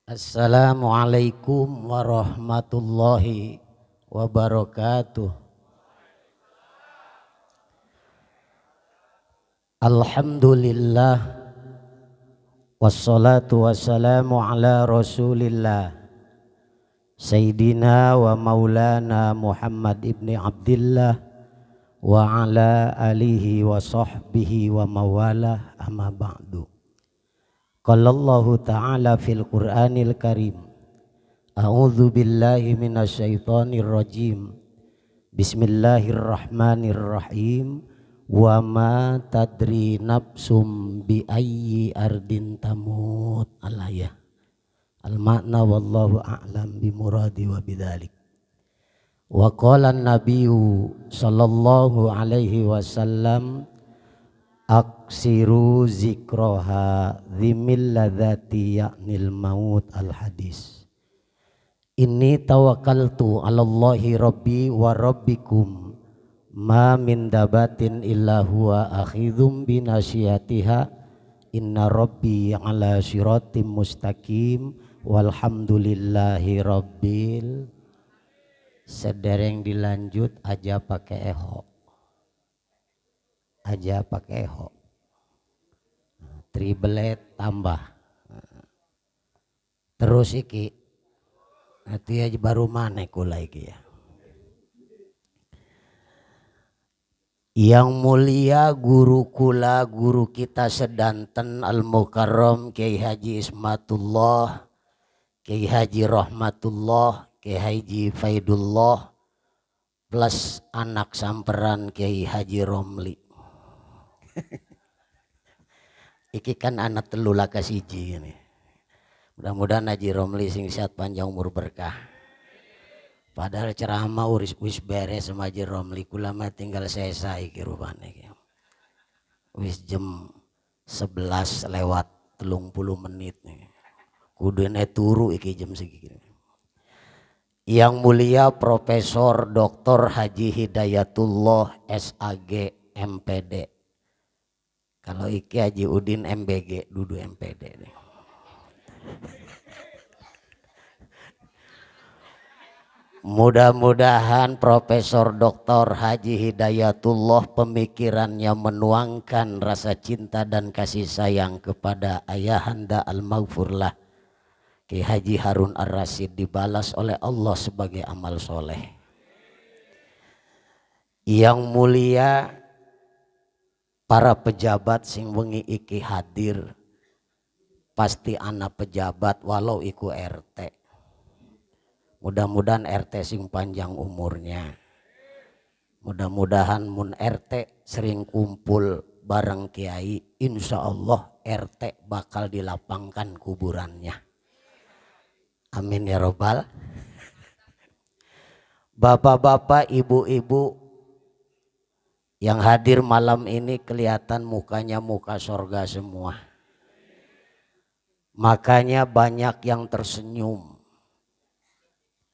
Assalamualaikum warahmatullahi wabarakatuh. Alhamdulillah wassalatu wassalamu ala rasulillah Sayyidina wa maulana Muhammad ibni Abdillah wa ala alihi wa sahbihi wa mawalah amma ba'du. Qala Allahu ta'ala fil Qur'anil Karim, a'udzu billahi minasyaitonir rajim. Bismillahirrahmanirrahim. Wa ma tadri nafsum bi ayyi ardin tamut. Al-ayah. Al-makna wallahu a'lam bi muradi wa bidzalik. Wa qala an-nabiyyu sallallahu alaihi wasallam aksiru zikroha dhimil ladhati ya'nil maut. Al-hadis. Inni tawakkaltu ala Allahi rabbi wa rabbikum ma min dabatin illa huwa akhidhum binasiyatiha inna rabbi ala siratim mustaqim walhamdulillahi rabbil. Sedereng dilanjut aja pakai eho, aja pakai eho, triplet tambah terus iki nanti aja baru mana kula iki ya. Yang mulia guru kula, guru kita sedanten Al-Mukarram Kiai Haji Ismatullah, Kiai Haji Rahmatullah, Kiai Haji Faidullah, plus anak samperan Kiai Haji Romli. Iki kan anak telu laka siji ini. Mudah-mudahan Haji Romli sing sehat panjang umur berkah. Padahal ceramah wis beres sama Haji Romli, kula mah tinggal selesai iki rupane. Wis jam 11 lewat 30 menit nih. Kudune turu iki jam segini. Yang mulia Profesor Dr. Haji Hidayatullah SAG MPD. Kalau iki Haji Udin MBG, dudu MPD nih. Mudah-mudahan Profesor Dr. Haji Hidayatullah pemikirannya menuangkan rasa cinta dan kasih sayang kepada ayahanda al-maghfurlah Ki Haji Harun Ar-Rasyid dibalas oleh Allah sebagai amal soleh. Yang mulia para pejabat sing wengi iki hadir, pasti anak pejabat walau iku RT. Mudah-mudahan RT sing panjang umurnya. Mudah-mudahan mun RT sering kumpul bareng kiai, insya Allah RT bakal dilapangkan kuburannya. Amin ya robbal. Bapak-bapak, ibu-ibu yang hadir malam ini kelihatan mukanya muka sorga semua. Makanya banyak yang tersenyum.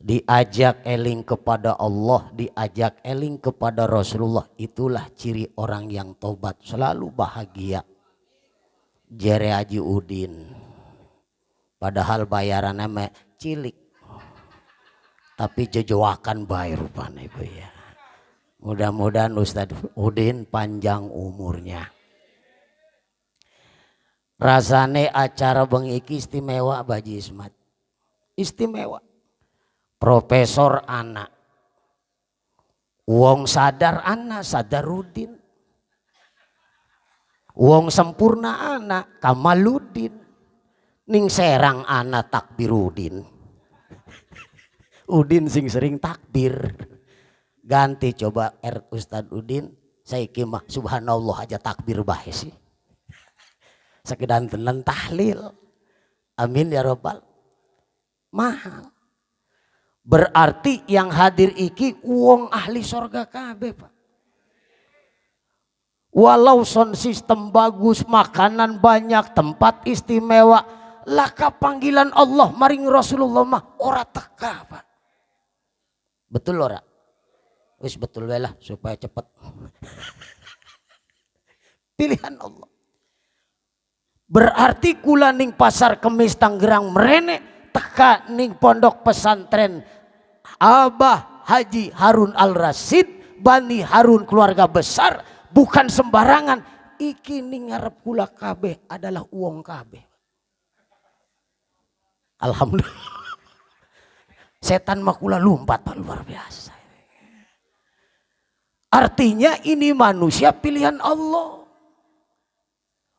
Diajak eling kepada Allah, diajak eling kepada Rasulullah, itulah ciri orang yang tobat, selalu bahagia. Jere Haji Udin, padahal bayarannya mah cilik, tapi jejoakan bae rupanya ibu ya. Mudah-mudahan Ustadz Udin panjang umurnya. Rasane acara bengiki istimewa Baji Ismat, istimewa. Profesor anak, wong sadar anak Sadarudin, wong sempurna anak Kamaludin, ning serang anak Takbirudin. Udin sing sering takbir. Ganti coba Ustadz Udin, saya kimah subhanallah aja takbir bae sih. Sekedar tenan tahlil. Amin ya robbal. Mahal. Berarti yang hadir iki wong ahli sorga kabeh Pak. Walau sound system bagus, makanan banyak, tempat istimewa, laka panggilan Allah maring Rasulullah mah ora teka Pak. Betul ora? Wis betul lah supaya cepet. Pilihan Allah. Berarti kula ning Pasar Kemis Tangerang mrene teka ning pondok pesantren Abah Haji Harun Al-Rasyid Bani Harun keluarga besar, bukan sembarangan. Iki ning ngarep kula kabeh adalah uang kabeh. Alhamdulillah. Setan mah kula lumpat Pak, luar biasa. Artinya ini manusia pilihan Allah.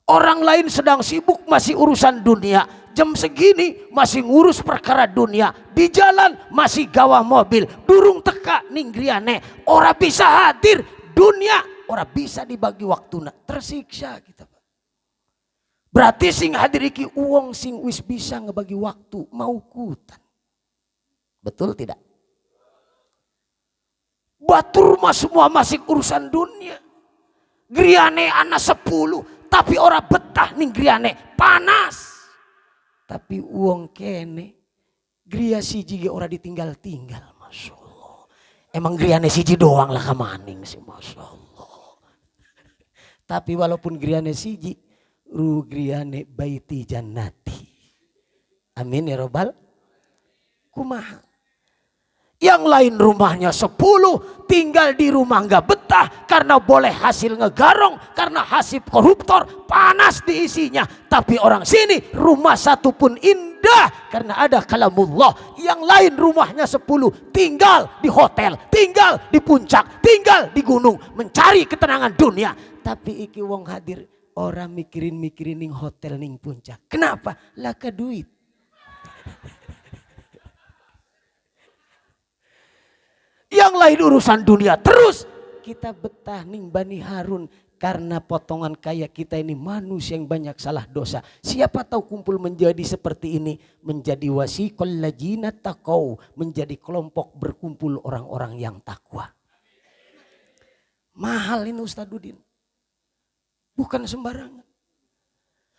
Orang lain sedang sibuk masih urusan dunia. Jam segini masih ngurus perkara dunia. Di jalan masih gawa mobil. Durung teka ning griane. Ora bisa hadir dunia. Ora bisa dibagi waktuna. Tersiksa kita Pak. Berarti sing hadir iki uang sing wis bisa ngebagi waktu mau kutan. Betul tidak? Batur mah semua masih urusan dunia. Griane anak 10 tapi orang betah nih griane panas. Tapi uang kene gria siji orang ditinggal-tinggal, Masya Allah. Emang griane siji doang lah kamaning sih, Masya Allah. Tapi walaupun griane siji, griane baiti jannati. Amin ya robbal. Kumaha. Yang lain rumahnya 10, tinggal di rumah nggak betah karena boleh hasil ngegarong, karena hasil koruptor, panas diisinya. Tapi orang sini rumah satu pun indah karena ada kalamullah. Yang lain rumahnya 10, tinggal di hotel, tinggal di puncak, tinggal di gunung, mencari ketenangan dunia. Tapi iki wong hadir orang mikirin ning hotel ning puncak. Kenapa? Laka duit. Yang lain urusan dunia terus. Kita betah ning Bani Harun karena potongan kaya kita ini manusia yang banyak salah dosa. Siapa tahu kumpul menjadi seperti ini, menjadi wasiqal ladzina taqau, menjadi kelompok berkumpul orang-orang yang takwa. Mahal ini Ustaz Udin. Bukan sembarangan.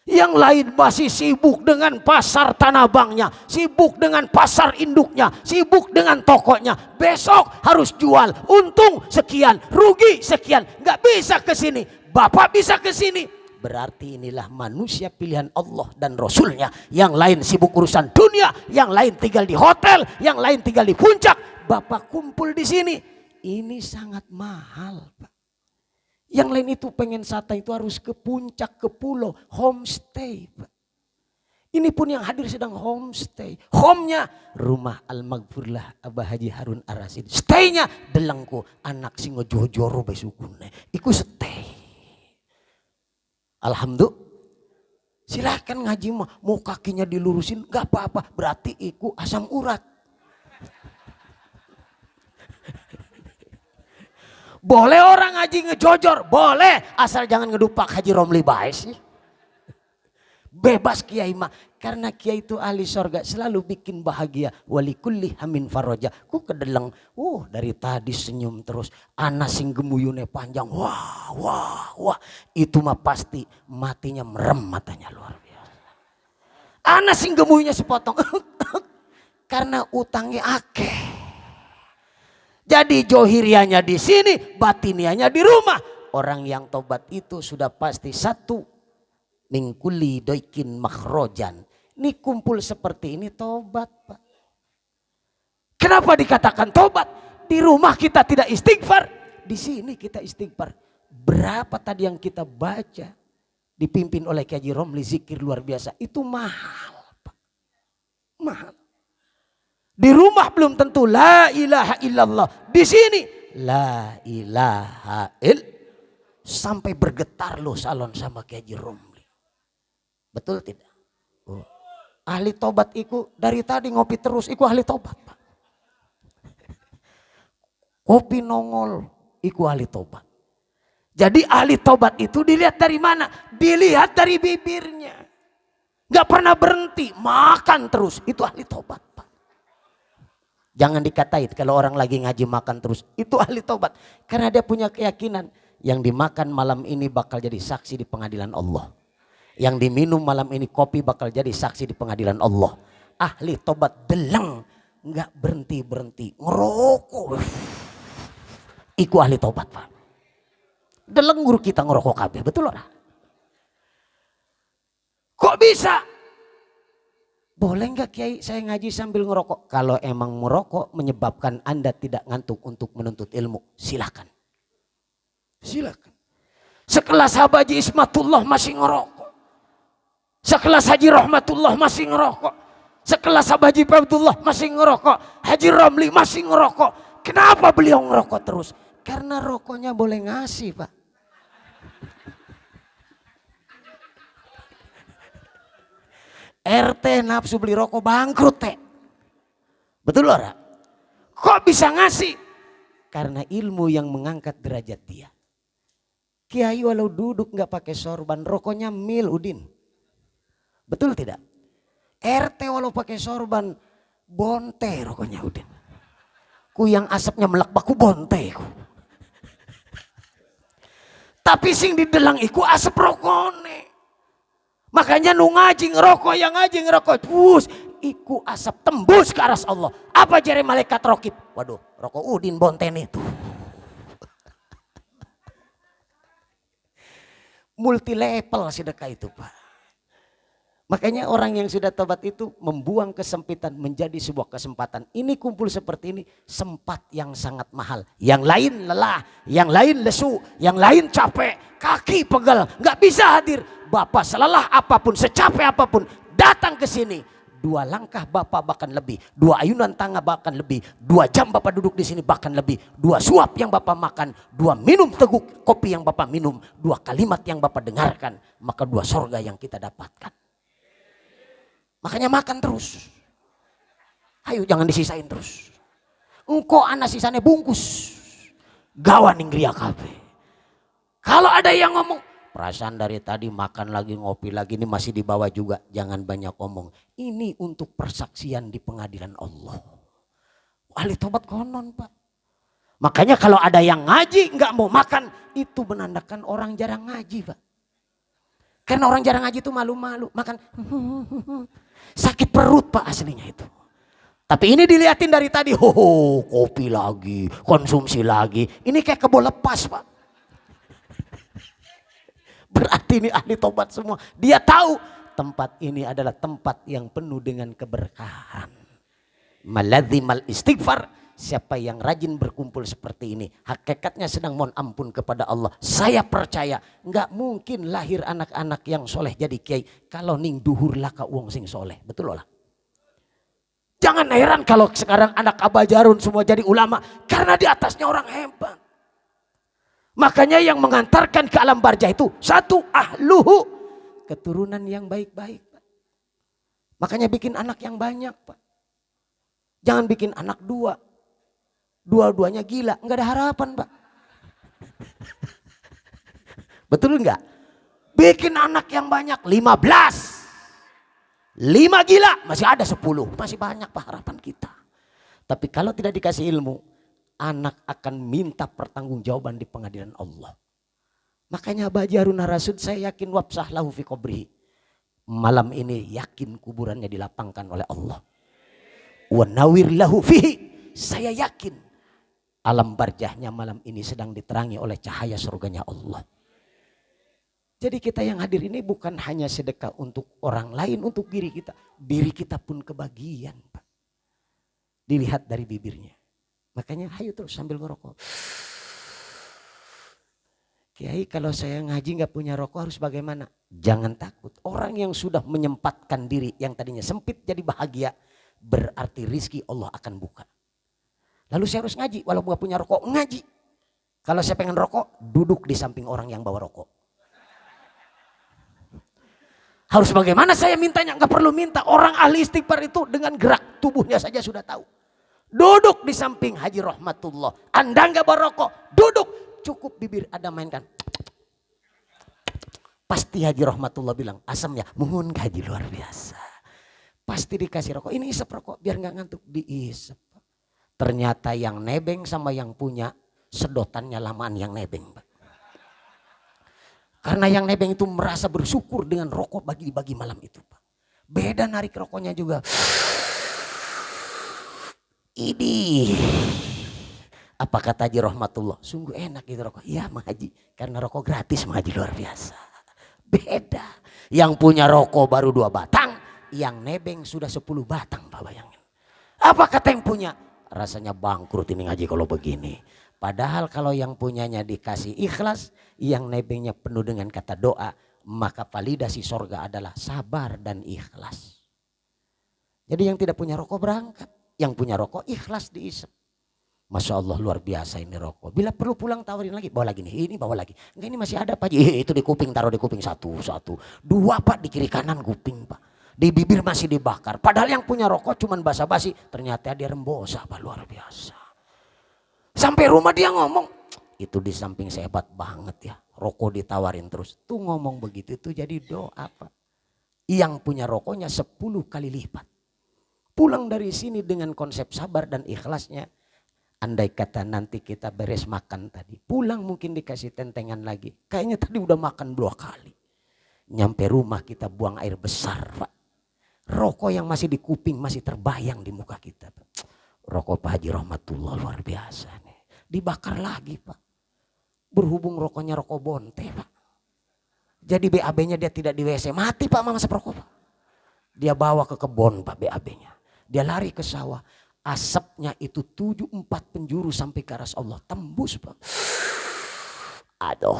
Yang lain masih sibuk dengan pasar Tanah Abangnya, sibuk dengan pasar induknya, sibuk dengan tokonya. Besok harus jual, untung sekian, rugi sekian, nggak bisa ke sini. Bapak bisa ke sini. Berarti inilah manusia pilihan Allah dan Rasulnya. Yang lain sibuk urusan dunia, yang lain tinggal di hotel, yang lain tinggal di puncak. Bapak kumpul di sini. Ini sangat mahal, Pak. Yang lain itu pengen wisata itu harus ke puncak, ke pulau, homestay. Ini pun yang hadir sedang homestay. Home-nya rumah Al-Maghfurlah Abah Haji Harun Ar-Rasyid. Stay-nya delengku anak singo jojoro besukune. Iku stay. Alhamdulillah. Silahkan ngaji mah, mau kakinya dilurusin gak apa-apa. Berarti iku asam urat. Boleh orang ngaji ngejojor, boleh. Asal jangan ngedupak Haji Romli bae sih. Bebas kiai mah. Karena kiai itu ahli sorga, selalu bikin bahagia. Walikulli hamin faroja. Ku kedeleng, dari tadi senyum terus. Ana sing gemuyune panjang, wah, wah, wah. Itu mah pasti matinya merem matanya luar biasa. Ana sing gemuyunya sepotong. Karena utangnya akeh. Jadi johirianya di sini, batinianya di rumah. Orang yang tobat itu sudah pasti satu. Mingkuli doikin makhrojan. Ini kumpul seperti ini tobat, Pak. Kenapa dikatakan tobat? Di rumah kita tidak istighfar. Di sini kita istighfar. Berapa tadi yang kita baca. Dipimpin oleh Kiai Haji Romli, zikir luar biasa. Itu mahal, Pak. Mahal. Di rumah belum tentu la ilaha illallah. Di sini la ilaha sampai bergetar loh salon sama Kiai Haji Romli. Betul tidak? Ahli tobat iku dari tadi ngopi terus iku ahli tobat, Pak. Kopi nongol iku ahli tobat. Jadi ahli tobat itu dilihat dari mana? Dilihat dari bibirnya. Gak pernah berhenti, makan terus. Itu ahli tobat, Pak. Jangan dikatain kalau orang lagi ngaji makan terus. Itu ahli tobat. Karena dia punya keyakinan. Yang dimakan malam ini bakal jadi saksi di pengadilan Allah. Yang diminum malam ini kopi bakal jadi saksi di pengadilan Allah. Ahli tobat deleng. Nggak berhenti-berhenti. Ngerokok. Iku ahli tobat, Pak. Deleng guru kita ngerokok kabeh. Betul orang? Kok bisa? Boleh nggak Kiai saya ngaji sambil ngerokok? Kalau emang merokok menyebabkan Anda tidak ngantuk untuk menuntut ilmu, silakan. Silakan. Sekelas Habaji Ismatullah masih ngerokok. Sekelas Haji Rahmatullah masih ngerokok. Sekelas Habaji Abdullah masih ngerokok. Haji Romli masih ngerokok. Kenapa beliau ngerokok terus? Karena rokoknya boleh ngasih, Pak. RT nafsu beli rokok bangkrut teh. Betul ora? Kok bisa ngasih? Karena ilmu yang mengangkat derajat dia. Kiai walau duduk nggak pakai sorban, rokoknya mil Udin. Betul tidak? RT walau pakai sorban, bonte rokoknya Udin. Ku yang asapnya melek baku bonte ku. Tapi sing didelang iku asap rokone. Makanya nu ngaji ngerokok, yang ngaji ngerokok, bus, iku asap tembus ke aras Allah. Apa jari malaikat rokib? Waduh, rokok Udin bonten itu. Multi level sedekah itu, Pak. Makanya orang yang sudah tobat itu membuang kesempitan menjadi sebuah kesempatan. Ini kumpul seperti ini, sempat yang sangat mahal. Yang lain lelah, yang lain lesu, yang lain capek, kaki pegal, nggak bisa hadir. Bapak selelah apapun, secapek apapun, datang ke sini. 2 langkah Bapak bahkan lebih, 2 ayunan tangga bahkan lebih, 2 jam Bapak duduk di sini bahkan lebih, 2 suap yang Bapak makan, 2 minum teguk kopi yang Bapak minum, 2 kalimat yang Bapak dengarkan, maka 2 sorga yang kita dapatkan. Makanya makan terus. Ayo jangan disisain terus. Engkau anak sisanya bungkus. Gawan inggria kabe. Kalau ada yang ngomong, perasaan dari tadi makan lagi ngopi lagi ini masih di bawah juga. Jangan banyak ngomong. Ini untuk persaksian di pengadilan Allah. Ahli tobat konon, Pak. Makanya kalau ada yang ngaji nggak mau makan, itu menandakan orang jarang ngaji, Pak. Karena orang jarang ngaji itu malu-malu, makan sakit perut, Pak, aslinya itu. Tapi ini dilihatin dari tadi, kopi lagi, konsumsi lagi. Ini kayak kebo lepas, Pak. Berarti ini ahli tobat semua. Dia tahu tempat ini adalah tempat yang penuh dengan keberkahan. Maladzimal istighfar. Siapa yang rajin berkumpul seperti ini, hakikatnya sedang mohon ampun kepada Allah. Saya percaya nggak mungkin lahir anak-anak yang soleh jadi kiai kalau ning duhur laka uang sing soleh. Betul lah. Jangan heran kalau sekarang anak Abah Jarun semua jadi ulama karena di atasnya orang hebat. Makanya yang mengantarkan ke alam barjah itu 1 ahluhu, keturunan yang baik-baik. Makanya bikin anak yang banyak, Pak. Jangan bikin anak 2. Dua-duanya gila, nggak ada harapan, Pak. Betul nggak? Bikin anak yang banyak 15. 5 gila, masih ada 10. Masih banyak, Pak, harapan kita. Tapi kalau tidak dikasih ilmu, anak akan minta pertanggungjawaban di pengadilan Allah. Makanya Abah Harun Ar-Rasyid saya yakin wabsah lahu fi qabrihi. Malam ini yakin kuburannya dilapangkan oleh Allah. Wa nawir lahu fihi. Saya yakin alam barjahnya malam ini sedang diterangi oleh cahaya surganya Allah. Jadi kita yang hadir ini bukan hanya sedekah untuk orang lain, untuk diri kita. Diri kita pun kebagian, Pak. Dilihat dari bibirnya. Makanya ayo terus sambil ngerokok. Kiai kalau saya ngaji gak punya rokok harus bagaimana? Jangan takut. Orang yang sudah menyempatkan diri yang tadinya sempit jadi bahagia. Berarti rizki Allah akan buka. Lalu saya harus ngaji, walaupun gak punya rokok, ngaji. Kalau saya pengen rokok, duduk di samping orang yang bawa rokok. Harus bagaimana saya mintanya? Gak perlu minta, orang ahli istighfar itu dengan gerak tubuhnya saja sudah tahu. Duduk di samping Haji Rahmatullah. Anda gak bawa rokok, duduk. Cukup bibir Anda mainkan. Pasti Haji Rahmatullah bilang, asamnya, mohon Haji luar biasa. Pasti dikasih rokok, ini isep rokok biar gak ngantuk, diisep. Ternyata yang nebeng sama yang punya sedotannya lamaan yang nebeng, Pak. Karena yang nebeng itu merasa bersyukur dengan rokok bagi-bagi malam itu, Pak. Beda narik rokoknya juga. Ini apa kata Haji Rahmatullah? Sungguh enak itu rokok. Iya Mang Haji, karena rokok gratis Mang Haji luar biasa. Beda. Yang punya rokok baru 2 batang, Yang nebeng sudah 10 batang Pak, bayangin. Apa kata yang punya? Rasanya bangkrut ini ngaji kalau begini. Padahal kalau yang punyanya dikasih ikhlas, yang nebengnya penuh dengan kata doa, maka validasi sorga adalah sabar dan ikhlas. Jadi yang tidak punya rokok berangkat, yang punya rokok ikhlas diisep. Masya Allah luar biasa ini rokok. Bila perlu pulang tawarin lagi, bawa lagi nih, ini bawa lagi. Enggak, ini masih ada Pak, itu di kuping, taruh di kuping satu. Dua Pak, di kiri kanan kuping Pak. Di bibir masih dibakar. Padahal yang punya rokok cuman basa-basi, ternyata dia rembosa Pak, luar biasa. Sampai rumah dia ngomong, itu di samping saya hebat banget ya. Rokok ditawarin terus. Tuh ngomong begitu itu jadi doa Pak. Yang punya rokoknya 10 kali lipat. Pulang dari sini dengan konsep sabar dan ikhlasnya. Andai kata nanti kita beres makan tadi. Pulang mungkin dikasih tentengan lagi. Kayaknya tadi udah makan 2 kali. Nyampe rumah kita buang air besar Pak. Rokok yang masih di kuping masih terbayang di muka kita Pak. Rokok Pak Haji Rahmatullah luar biasa nih. Dibakar lagi Pak. Berhubung rokoknya rokok bonte Pak. Jadi BAB-nya dia tidak di WC. Mati Pak mama seperokok Pak. Dia bawa ke kebun Pak BAB-nya. Dia lari ke sawah. Asapnya itu 4 penjuru sampai ke aras Allah. Tembus Pak. Aduh.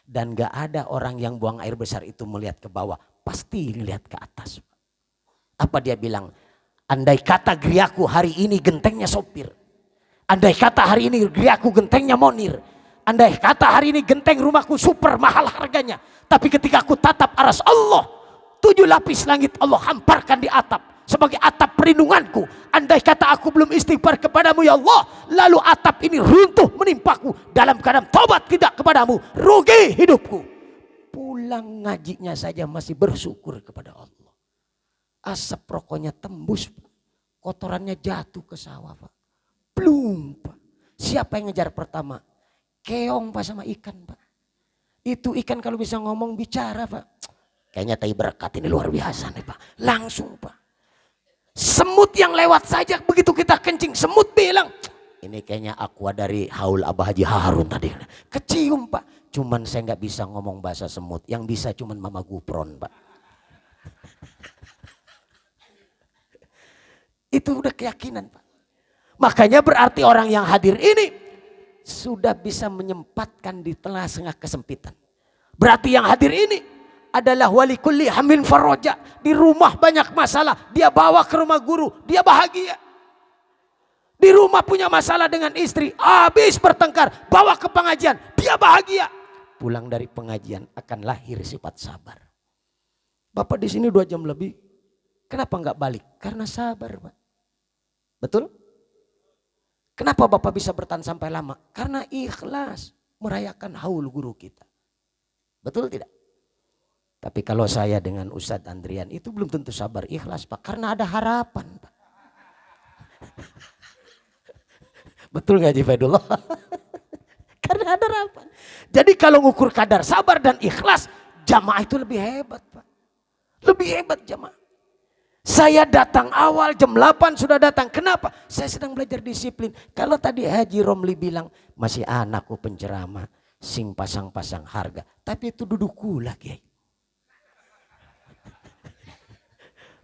Dan gak ada orang yang buang air besar itu melihat ke bawah. Pasti lihat ke atas. Apa dia bilang? Andai kata griaku hari ini gentengnya sopir. Andai kata hari ini griaku gentengnya monir. Andai kata hari ini genteng rumahku super mahal harganya. Tapi ketika aku tatap aras Allah. 7 lapis langit Allah hamparkan di atap. Sebagai atap perlindunganku. Andai kata aku belum istighfar kepadamu ya Allah. Lalu atap ini runtuh menimpaku. Dalam keadaan tobat tidak kepadamu. Rugi hidupku. Pulang ngajinya saja masih bersyukur kepada Allah. Asap rokoknya tembus Pak. Kotorannya jatuh ke sawah Pak. Plum Pak. Siapa yang ngejar pertama? Keong Pak sama ikan Pak. Itu ikan kalau bisa ngomong bicara Pak. Kayaknya tai berkat ini luar biasa nih Pak. Langsung Pak. Semut yang lewat saja begitu kita kencing. Semut bilang. Ini kayaknya aqua dari haul Abah Haji Harun tadi. Kecium Pak. Cuman saya nggak bisa ngomong bahasa semut. Yang bisa cuman Mama Gupron Pak. Itu udah keyakinan Pak. Makanya berarti orang yang hadir ini sudah bisa menyempatkan di tengah-tengah kesempitan. Berarti yang hadir ini adalah wali kulli hamin faroja. Di rumah banyak masalah. Dia bawa ke rumah guru. Dia bahagia. Di rumah punya masalah dengan istri. Habis bertengkar. Bawa ke pengajian. Dia bahagia. Pulang dari pengajian akan lahir sifat sabar. Bapak di sini 2 jam lebih. Kenapa nggak balik? Karena sabar Pak. Betul? Kenapa Bapak bisa bertahan sampai lama? Karena ikhlas merayakan haul guru kita. Betul tidak? Tapi kalau saya dengan Ustadz Andrian itu belum tentu sabar ikhlas Pak. Karena ada harapan Pak. Betul gak Haji Faidullah? Karena ada harapan. Jadi kalau ngukur kadar sabar dan ikhlas, jamaah itu lebih hebat Pak. Lebih hebat jamaah. Saya datang awal jam 8 sudah datang. Kenapa? Saya sedang belajar disiplin. Kalau tadi Haji Romli bilang masih anakku penceramah, sing pasang-pasang harga. Tapi itu duduk kula Kiai.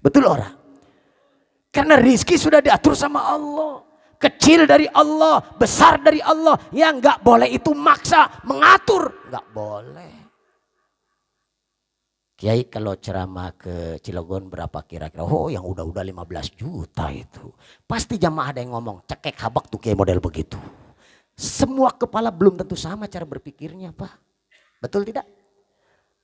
Betul orang? Karena rizki sudah diatur sama Allah. Kecil dari Allah, besar dari Allah. Yang nggak boleh itu maksa, mengatur. Nggak boleh. Kiai kalau ceramah ke Cilegon berapa kira-kira? Oh yang udah 15 juta itu. Pasti jamaah ada yang ngomong cekek habak tuh Kiai model begitu. Semua kepala belum tentu sama cara berpikirnya Pak. Betul tidak?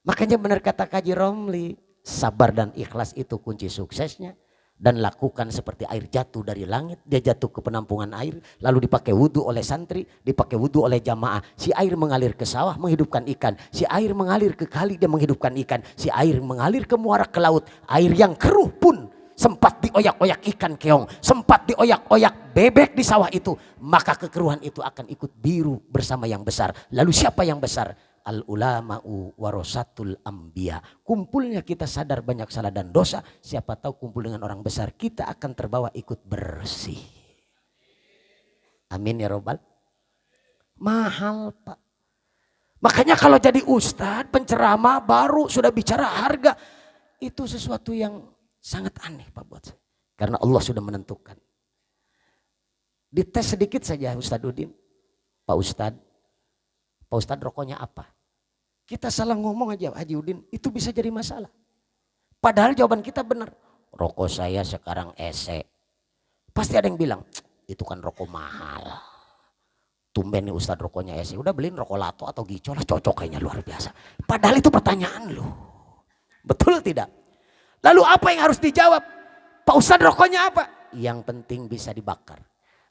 Makanya benar kata Kaji Romli. Sabar dan ikhlas itu kunci suksesnya. Dan lakukan seperti air jatuh dari langit. Dia jatuh ke penampungan air. Lalu dipakai wudhu oleh santri. Dipakai wudhu oleh jamaah. Si air mengalir ke sawah menghidupkan ikan. Si air mengalir ke kali dia menghidupkan ikan. Si air mengalir ke muara ke laut. Air yang keruh pun sempat dioyak-oyak ikan keong. Sempat dioyak-oyak bebek di sawah itu. Maka kekeruhan itu akan ikut biru bersama yang besar. Lalu siapa yang besar? Al-ulama'u warasatul anbiya. Kumpulnya kita sadar banyak salah dan dosa. Siapa tahu kumpul dengan orang besar kita akan terbawa ikut bersih. Amin ya robbal. Mahal Pak. Makanya kalau jadi ustadz penceramah baru sudah bicara harga. Itu sesuatu yang sangat aneh Pak buat saya. Karena Allah sudah menentukan. Dites sedikit saja Ustadz Udin. Pak Ustadz rokoknya apa? Kita salah ngomong aja Haji Udin, itu bisa jadi masalah. Padahal jawaban kita benar. Rokok saya sekarang EC. Pasti ada yang bilang, itu kan rokok mahal. Tumben nih Ustadz rokoknya EC. Udah beliin rokok Lato atau Gico lah, cocok kayaknya luar biasa. Padahal itu pertanyaan loh. Betul tidak? Lalu apa yang harus dijawab? Pak Ustadz rokoknya apa? Yang penting bisa dibakar.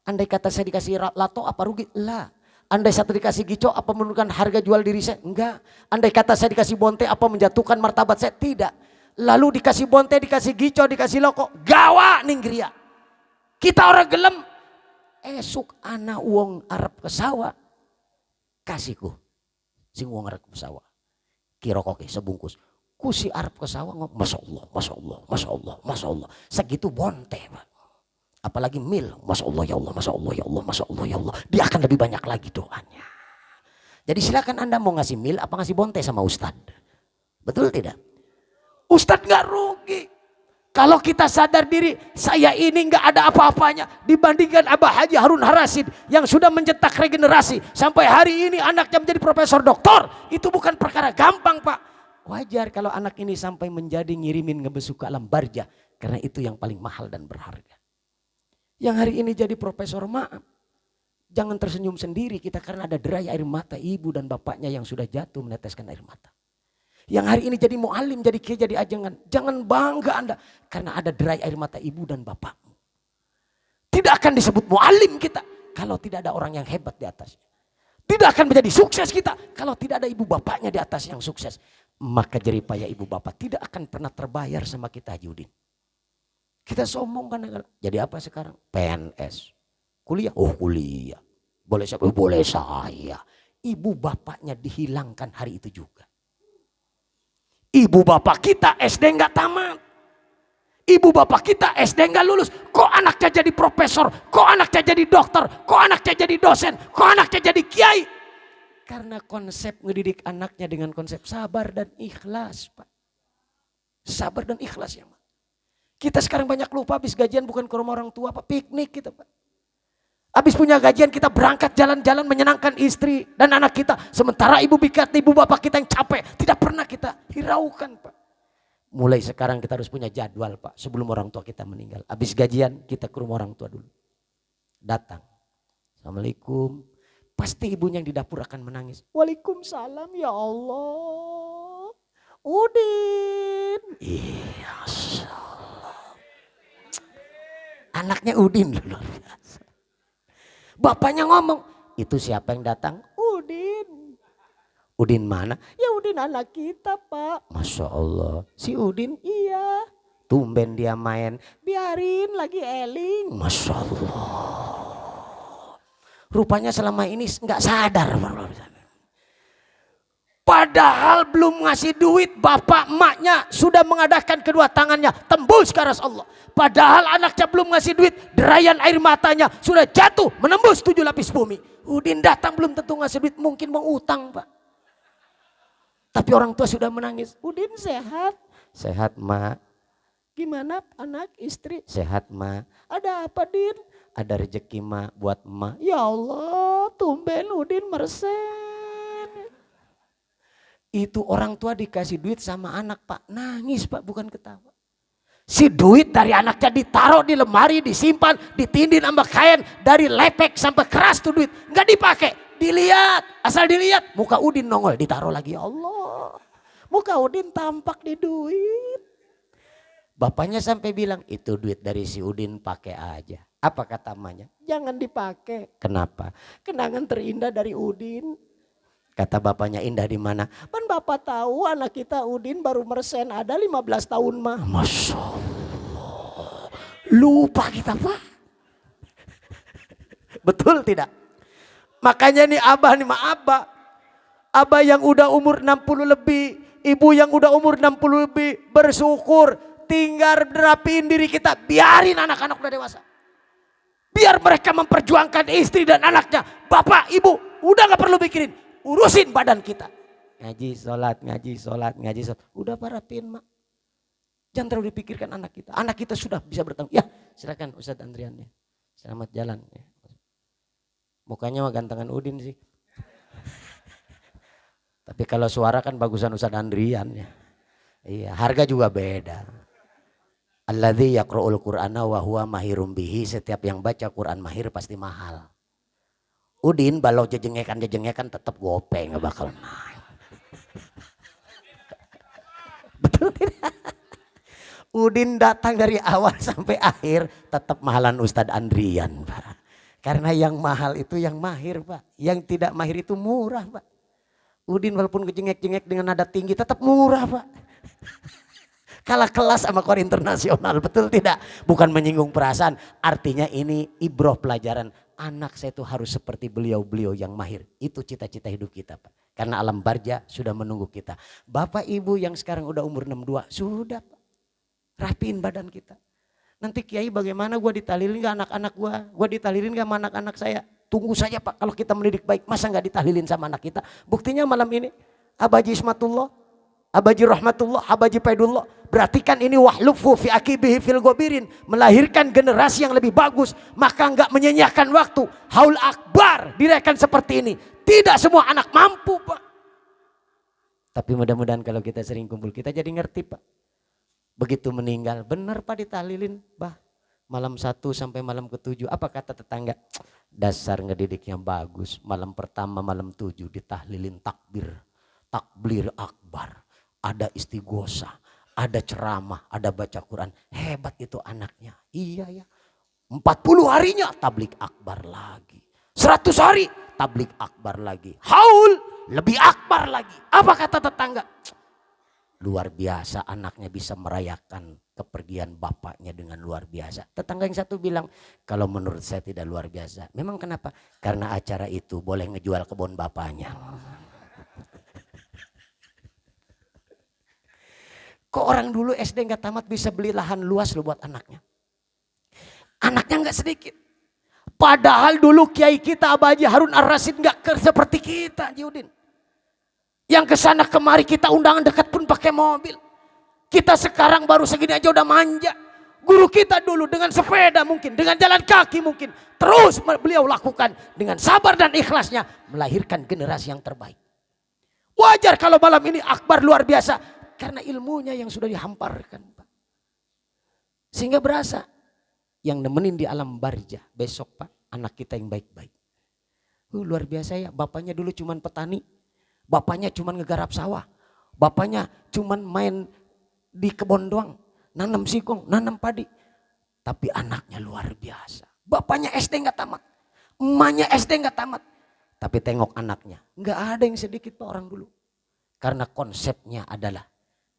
Andai kata saya dikasih Lato apa rugi? Lah. Andai satu dikasih Gico apa menurunkan harga jual diri saya? Enggak. Andai kata saya dikasih Bonte apa menjatuhkan martabat saya? Tidak. Lalu dikasih Bonte, dikasih Gico, dikasih Loko. Gawa ninggria. Kita orang gelem. Esuk ana uang Arab ke sawah. Kasihku. Sing uang Arab ke sawah. Kirokoke sebungkus. Kusi Arab ke sawah ngomong. Masya Allah, Masya Allah, Masya Allah, Masya Allah. Segitu Bonte Pak. Apalagi mil, Masya Allah ya Allah, Masya Allah ya Allah, Masya Allah ya Allah. Dia akan lebih banyak lagi doanya. Jadi silakan Anda mau ngasih mil apa ngasih Bonte sama Ustadz. Betul tidak? Ustadz gak rugi. Kalau kita sadar diri, saya ini gak ada apa-apanya. Dibandingkan Abah Haji Harun Harasid yang sudah mencetak regenerasi. Sampai hari ini anaknya menjadi profesor doktor. Itu bukan perkara gampang Pak. Wajar kalau anak ini sampai menjadi ngirimin ngebesuk ke alam barja. Karena itu yang paling mahal dan berharga. Yang hari ini jadi profesor, maaf. Jangan tersenyum sendiri kita karena ada derai air mata ibu dan bapaknya yang sudah jatuh meneteskan air mata. Yang hari ini jadi mu'alim, jadi kiai, jadi ajangan. Jangan bangga Anda karena ada derai air mata ibu dan bapakmu. Tidak akan disebut mu'alim kita kalau tidak ada orang yang hebat di atasnya. Tidak akan menjadi sukses kita kalau tidak ada ibu bapaknya di atas yang sukses. Maka jeripaya ibu bapak tidak akan pernah terbayar sama kita Haji Udin. Kita sombong kan, jadi apa sekarang? PNS. Kuliah? Oh kuliah. Boleh siapa? Boleh saya. Ibu bapaknya dihilangkan hari itu juga. Ibu bapak kita SD nggak tamat. Ibu bapak kita SD nggak lulus. Kok anaknya jadi profesor? Kok anaknya jadi dokter? Kok anaknya jadi dosen? Kok anaknya jadi kiai? Karena konsep ngedidik anaknya dengan konsep sabar dan ikhlas Pak. Sabar dan ikhlas ya Pak. Kita sekarang banyak lupa habis gajian bukan ke rumah orang tua Pak, piknik kita Pak. Habis punya gajian kita berangkat jalan-jalan menyenangkan istri dan anak kita. Sementara ibu bapak kita yang capek tidak pernah kita hiraukan Pak. Mulai sekarang kita harus punya jadwal Pak sebelum orang tua kita meninggal. Habis gajian kita ke rumah orang tua dulu. Datang. Assalamualaikum. Pasti ibunya yang di dapur akan menangis. Waalaikumsalam ya Allah. Udin. Iya. Anaknya Udin luar biasa. Bapaknya ngomong, itu siapa yang datang? Udin. Udin mana? Ya Udin anak kita Pak. Masya Allah. Si Udin? Iya. Tumben dia main. Biarin lagi eling. Masya Allah. Rupanya selama ini nggak sadar. Padahal belum ngasih duit, bapak emaknya sudah mengadakan kedua tangannya tembus ke aras Allah. Padahal anaknya belum ngasih duit, derayan air matanya sudah jatuh menembus 7 lapis bumi. Udin datang belum tentu ngasih duit, mungkin mau utang Pak. Tapi orang tua sudah menangis. Udin sehat? Sehat Mak. Gimana anak istri? Sehat Mak. Ada apa Din? Ada rezeki Mak buat Mak. Ya Allah tumben Udin mersen. Itu orang tua dikasih duit sama anak Pak. Nangis Pak bukan ketawa. Si duit dari anaknya ditaruh di lemari, disimpan, ditindih sama kain. Dari lepek sampai keras tuh duit. Nggak dipakai. Dilihat. Asal dilihat. Muka Udin nongol. Ditaruh lagi. Ya Allah. Muka Udin tampak di duit. Bapaknya sampai bilang. Itu duit dari si Udin pakai aja. Apa kata emaknya? Jangan dipakai. Kenapa? Kenangan terindah dari Udin. Kata bapaknya indah di mana? Kan bapak tahu anak kita Udin baru mersen ada 15 tahun mah. Masya Allah. Lupa kita Pak. Betul tidak? Makanya nih Abah nih Abah. Abah yang udah umur 60 lebih. Ibu yang udah umur 60 lebih. Bersyukur. Tinggal rapiin diri kita. Biarin anak-anak udah dewasa. Biar mereka memperjuangkan istri dan anaknya. Bapak, ibu udah gak perlu mikirin. Urusin badan kita. Ngaji, sholat, ngaji, sholat, ngaji, sholat. Udah parapin Mak. Jangan terlalu dipikirkan anak kita. Anak kita sudah bisa bertanggung. Ya silakan Ustadz Andrian ya. Selamat jalan. Ya. Mukanya mah gantengan Udin sih. Tapi kalau suara kan bagusan Ustadz Andrian ya. Iya, harga juga beda. Alladzi yaqra'ul Qur'ana wa huwa mahirum bihi. Setiap yang baca Quran mahir pasti mahal. Udin balau jejengekan tetap gope nggak bakal naik. Betul tidak? Udin datang dari awal sampai akhir tetap mahalan Ustadz Andrian Pak. Karena yang mahal itu yang mahir Pak. Yang tidak mahir itu murah Pak. Udin walaupun kejengek-jengek dengan nada tinggi tetap murah Pak. Kalah kelas sama kor internasional, betul tidak? Bukan menyinggung perasaan, artinya ini ibroh pelajaran. Anak saya itu harus seperti beliau-beliau yang mahir. Itu cita-cita hidup kita Pak. Karena alam barja sudah menunggu kita. Bapak ibu yang sekarang udah umur 62, sudah Pak. Rapiin badan kita. Nanti kiai bagaimana gue ditalilin gak anak-anak gue ditalilin gak sama anak-anak saya. Tunggu saja Pak, kalau kita mendidik baik, masa gak ditahlilin sama anak kita. Buktinya malam ini, Abaji Ismatullah, Abaji Rahmatullah, Abaji Paidullah. Berarti kan ini wahlufu fi akibihi fil gobirin. Melahirkan generasi yang lebih bagus. Maka enggak menyanyiakan waktu. Haul akbar dirayakan seperti ini. Tidak semua anak mampu Pak. Tapi mudah-mudahan kalau kita sering kumpul kita jadi ngerti Pak. Begitu meninggal benar Pak ditahlilin Bah. Malam 1 sampai malam ke-7. Apa kata tetangga? Dasar ngedidiknya bagus. Malam pertama malam 7 ditahlilin takbir. Takbir akbar. Ada istighosa, ada ceramah, ada baca Quran. Hebat itu anaknya. Iya ya. 40 harinya tablik akbar lagi. 100 hari tablik akbar lagi. Haul lebih akbar lagi. Apa kata tetangga? Luar biasa anaknya bisa merayakan kepergian bapaknya dengan luar biasa. Tetangga yang satu bilang, kalau menurut saya tidak luar biasa. Memang kenapa? Karena acara itu boleh ngejual kebun bapaknya. Kok orang dulu SD nggak tamat bisa beli lahan luas loh buat anaknya. Anaknya nggak sedikit. Padahal dulu kiai kita Abah Haji Harun Ar-Rasyid nggak seperti kita Jiudin. Yang kesana kemari kita undangan dekat pun pakai mobil. Kita sekarang baru segini aja udah manja. Guru kita dulu dengan sepeda mungkin, dengan jalan kaki mungkin. Terus beliau lakukan dengan sabar dan ikhlasnya. Melahirkan generasi yang terbaik. Wajar kalau malam ini akbar luar biasa. Karena ilmunya yang sudah dihamparkan Pak. Sehingga berasa yang nemenin di alam barja besok Pak anak kita yang baik-baik. Luar biasa ya, bapaknya dulu cuman petani. Bapaknya cuman ngegarap sawah. Bapaknya cuman main di kebun doang. Nanam singkong, nanam padi. Tapi anaknya luar biasa. Bapaknya SD gak tamat. Emaknya SD gak tamat. Tapi tengok anaknya. Gak ada yang sedikit Pak orang dulu. Karena konsepnya adalah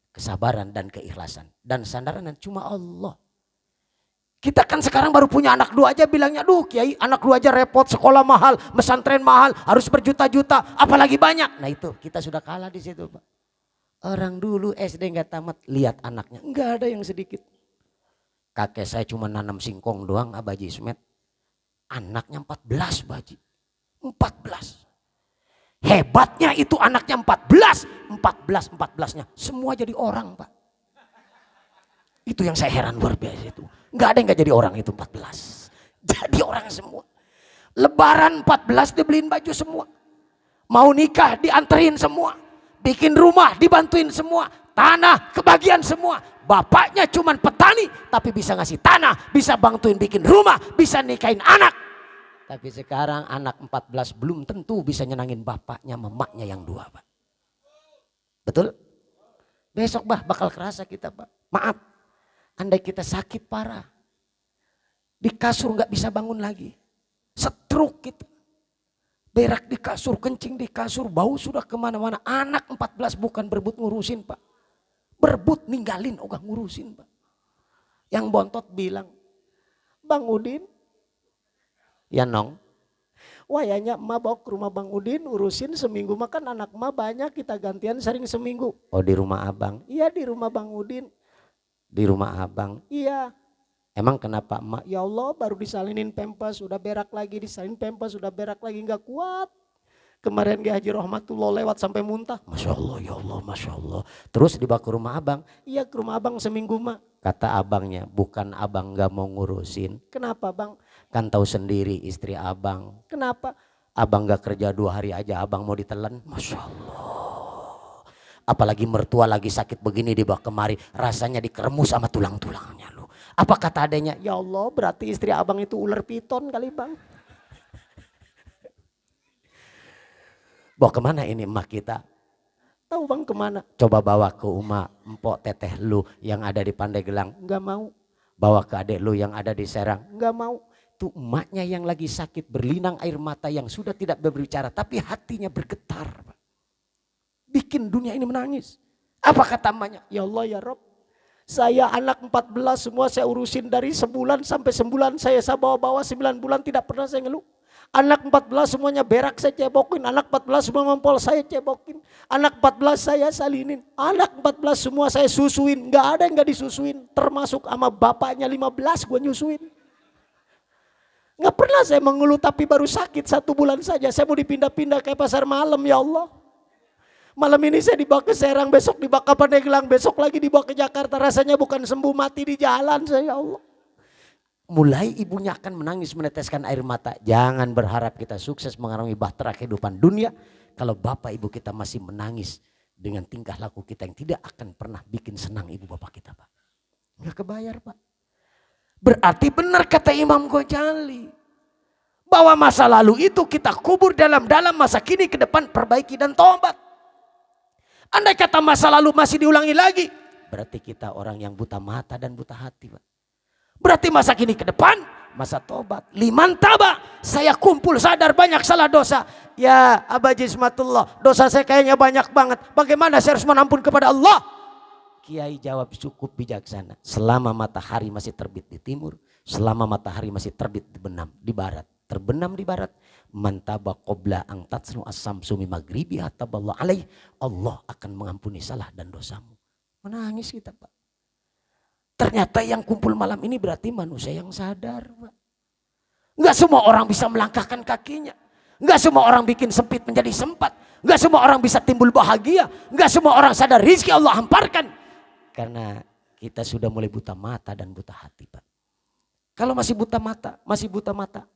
kesabaran dan keikhlasan. Dan sandaran cuma Allah. Kita kan sekarang baru punya anak 2 aja bilangnya, aduh kiai anak 2 aja repot, sekolah mahal, pesantren mahal, harus berjuta-juta, apalagi banyak. Nah itu kita sudah kalah di situ Pak. Orang dulu SD nggak tamat, lihat anaknya, nggak ada yang sedikit. Kakek saya cuma nanam singkong doang, Abaji Ismet. Anaknya 14 Baji, 14. Hebatnya itu anaknya 14-14-nya semua jadi orang Pak. Itu yang saya heran luar biasa itu. Nggak ada yang nggak jadi orang itu 14. Jadi orang semua. Lebaran 14 dibeliin baju semua. Mau nikah dianterin semua. Bikin rumah dibantuin semua. Tanah kebagian semua. Bapaknya cuman petani tapi bisa ngasih tanah. Bisa bantuin bikin rumah. Bisa nikahin anak. Tapi sekarang anak 14 belum tentu bisa nyenangin bapaknya, mamaknya yang 2 Pak. Betul? Besok bakal kerasa kita Pak. Maaf, andai kita sakit parah. Di kasur gak bisa bangun lagi. Stroke gitu. Berak di kasur, kencing di kasur, bau sudah kemana-mana. Anak 14 bukan berebut ngurusin Pak. Berebut ninggalin ogah ngurusin Pak. Yang bontot bilang, Bang Udin, ya nong, wayanya emak bawa ke rumah Bang Udin urusin seminggu makan anak emak banyak kita gantian sering seminggu. Oh di rumah abang? Iya di rumah Bang Udin. Di rumah abang? Iya. Emang kenapa emak? Ya Allah baru disalinin pempes udah berak lagi, disalin pempes udah berak lagi gak kuat. Kemarin Ki Haji Rahmatullah lewat sampai muntah. Masya Allah, ya Allah, Masya Allah. Terus dibawa ke rumah abang. Iya ke rumah abang seminggu mah. Kata abangnya, bukan abang gak mau ngurusin. Kenapa bang? Kan tahu sendiri istri abang. Kenapa? Abang gak kerja 2 hari aja abang mau ditelan. Masya Allah. Apalagi mertua lagi sakit begini dibawa kemari. Rasanya dikeremus sama tulang-tulangnya loh. Apa kata adanya? Ya Allah berarti istri abang itu ular piton kali bang. Bawa kemana ini emak kita? Tahu bang kemana? Coba bawa ke Uma, empok teteh lu yang ada di Pandeglang. Enggak mau. Bawa ke adik lu yang ada di Serang. Enggak mau. Tuh emaknya yang lagi sakit berlinang air mata yang sudah tidak berbicara. Tapi hatinya bergetar. Bikin dunia ini menangis. Apa kata emaknya? Ya Allah ya Rob. Saya anak 14 semua saya urusin dari sebulan sampai sebulan. Saya bawa-bawa 9 bulan tidak pernah saya ngeluh. Anak 14 semuanya berak saya cebokin. Anak 14 semua ngompol saya cebokin. Anak 14 saya salinin. Anak 14 semua saya susuin. Gak ada yang gak disusuin. Termasuk sama bapaknya 15 gue nyusuin. Gak pernah saya mengeluh tapi baru sakit 1 bulan saja. Saya mau dipindah-pindah kayak pasar malam ya Allah. Malam ini saya dibawa ke Serang, besok dibawa ke Pandeglang, besok lagi dibawa ke Jakarta. Rasanya bukan sembuh mati di jalan saya ya Allah. Mulai ibunya akan menangis meneteskan air mata. Jangan berharap kita sukses mengarungi bahtera kehidupan dunia. Kalau bapak ibu kita masih menangis dengan tingkah laku kita yang tidak akan pernah bikin senang ibu bapak kita Pak. Gak kebayar Pak. Berarti benar kata Imam Ghazali. Bahwa masa lalu itu kita kubur dalam masa kini ke depan perbaiki dan tobat. Andai kata masa lalu masih diulangi lagi. Berarti kita orang yang buta mata dan buta hati Pak. Berarti masa kini ke depan, masa tobat. Liman taba, saya kumpul sadar banyak salah dosa. Ya Aba Jismatullah, dosa saya kayaknya banyak banget. Bagaimana saya harus menampun kepada Allah? Kiai jawab cukup bijaksana. Selama matahari masih terbit di timur, selama matahari masih terbit di barat. Terbenam di barat. Mantaba qobla ang tatsnu as-samsu mi maghribi hataballah alaih. Allah akan mengampuni salah dan dosamu. Menangis kita Pak. Ternyata yang kumpul malam ini berarti manusia yang sadar. Enggak semua orang bisa melangkahkan kakinya. Enggak semua orang bikin sempit menjadi sempat. Enggak semua orang bisa timbul bahagia. Enggak semua orang sadar rizki Allah hamparkan. Karena kita sudah mulai buta mata dan buta hati Pak. Kalau masih buta mata,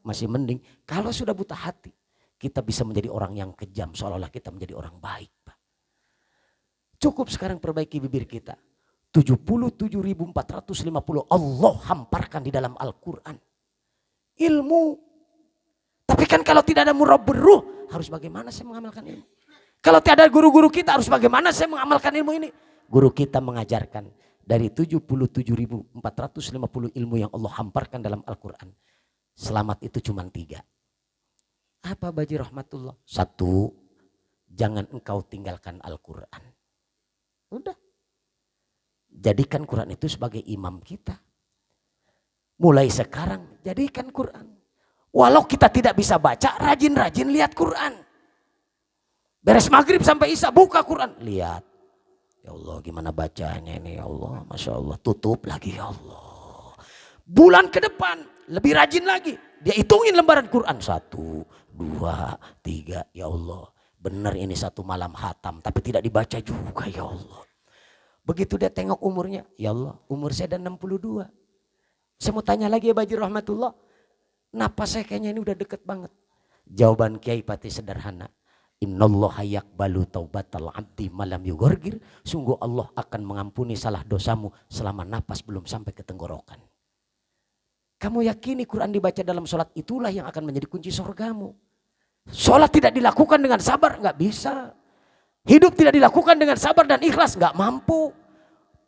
masih mending. Kalau sudah buta hati, kita bisa menjadi orang yang kejam. Seolah-olah kita menjadi orang baik Pak. Cukup sekarang perbaiki bibir kita. 77.450 Allah hamparkan di dalam Al-Quran. Ilmu. Tapi kan kalau tidak ada murabbir ruh, harus bagaimana saya mengamalkan ilmu? Kalau tidak ada guru-guru kita, harus bagaimana saya mengamalkan ilmu ini? Guru kita mengajarkan dari 77.450 ilmu yang Allah hamparkan dalam Al-Quran. Selamat itu cuma 3. Apa Baji Rahmatullah? 1, jangan engkau tinggalkan Al-Quran. Udah. Jadikan Quran itu sebagai imam kita. Mulai sekarang jadikan Quran. Walau kita tidak bisa baca, rajin-rajin lihat Quran. Beres maghrib sampai isya buka Quran. Lihat. Ya Allah gimana bacanya ini ya Allah. Masya Allah tutup lagi ya Allah. Bulan ke depan lebih rajin lagi. Dia hitungin lembaran Quran. 1, 2, 3 ya Allah. Benar ini 1 malam hatam tapi tidak dibaca juga ya Allah. Begitu dia tengok umurnya, ya Allah umur saya udah 62. Saya mau tanya lagi ya Baji Rahmatullah. Kenapa saya kayaknya ini udah deket banget? Jawaban Kiai pati sederhana. Innallaha yaqbalu taubatal abdi malam yugorgir. Sungguh Allah akan mengampuni salah dosamu selama napas belum sampai ke tenggorokan. Kamu yakini Quran dibaca dalam sholat itulah yang akan menjadi kunci surgamu. Sholat tidak dilakukan dengan sabar, nggak bisa. Hidup tidak dilakukan dengan sabar dan ikhlas, nggak mampu.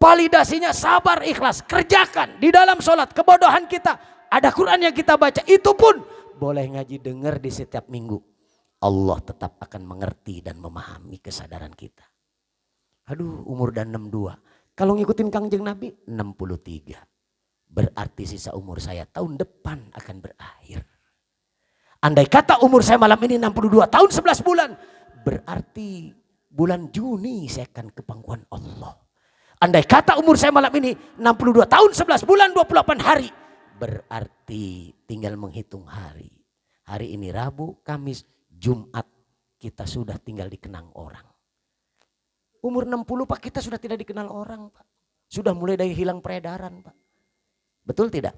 Validasinya sabar ikhlas, kerjakan di dalam sholat. Kebodohan kita, ada Quran yang kita baca, itu pun boleh ngaji dengar di setiap minggu. Allah tetap akan mengerti dan memahami kesadaran kita. Aduh umur dan 62. Kalau ngikutin Kangjeng Nabi 63. Berarti sisa umur saya tahun depan akan berakhir. Andai kata umur saya malam ini 62 tahun 11 bulan. Berarti bulan Juni saya akan ke pangkuan Allah. Andai kata umur saya malam ini 62 tahun 11 bulan 28 hari. Berarti tinggal menghitung hari. Hari ini Rabu, Kamis, Jumat. kita sudah tinggal dikenang orang. Umur 60 Pak kita sudah tidak dikenal orang Pak. Sudah mulai dari hilang peredaran Pak. Betul tidak?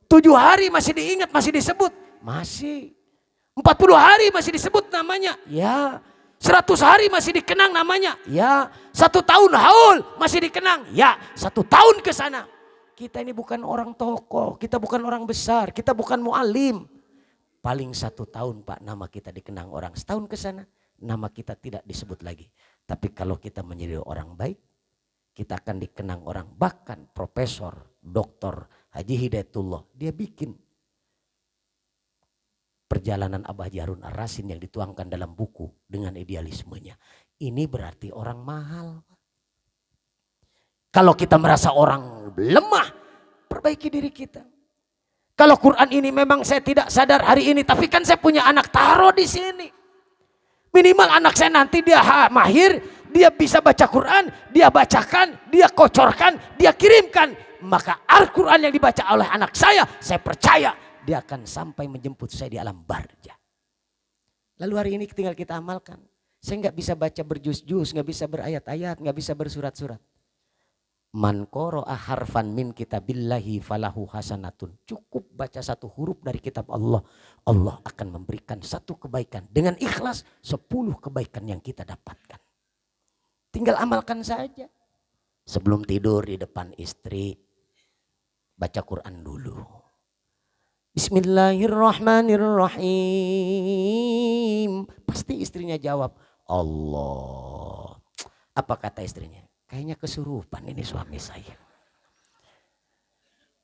7 hari masih diingat, masih disebut. Masih. 40 hari masih disebut namanya. Ya. 100 hari masih dikenang namanya. Ya. 1 tahun haul masih dikenang. Ya. 1 tahun ke sana. Kita ini bukan orang tokoh. Kita bukan orang besar. Kita bukan mu'alim. Paling 1 tahun Pak nama kita dikenang orang. Setahun ke sana nama kita tidak disebut lagi. Tapi kalau kita menjadi orang baik. Kita akan dikenang orang. Bahkan Profesor, Doktor Haji Hidayatullah. Dia bikin perjalanan Abah Haji Harun Ar-Rasyid yang dituangkan dalam buku dengan idealismenya. Ini berarti orang mahal. Kalau kita merasa orang lemah, perbaiki diri kita. Kalau Quran ini memang saya tidak sadar hari ini, tapi kan saya punya anak, taruh di sini. Minimal anak saya nanti dia mahir, dia bisa baca Quran, dia bacakan, dia kocorkan, dia kirimkan. Maka Al-Quran yang dibaca oleh anak saya percaya dia akan sampai menjemput saya di alam barja. Lalu hari ini tinggal kita amalkan. Saya nggak bisa baca berjus-jus, nggak bisa berayat-ayat, nggak bisa bersurat-surat. Man qara'a harfan min kitabillahi falahu hasanatun. Cukup baca 1 huruf dari kitab Allah. Allah akan memberikan 1 kebaikan. Dengan ikhlas 10 kebaikan yang kita dapatkan. Tinggal amalkan saja. Sebelum tidur di depan istri, baca Quran dulu. Bismillahirrahmanirrahim. Pasti istrinya jawab, Allah. Apa kata istrinya? Kayaknya kesurupan ini suami saya.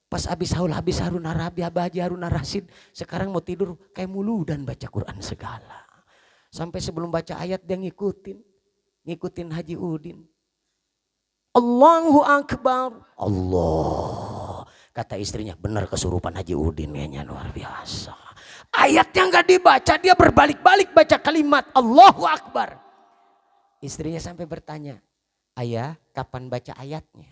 Pas habis haul, habis Harun Arabi, Abah Haji Harun Ar-Rasyid. Sekarang mau tidur kayak mulu dan baca Quran segala. Sampai sebelum baca ayat dia ngikutin Haji Udin. Allahu Akbar. Allah. Kata istrinya, benar kesurupan Haji Udin kayaknya luar biasa. Ayatnya nggak dibaca, dia berbalik-balik baca kalimat Allahu Akbar. Istrinya sampai bertanya, ayah kapan baca ayatnya?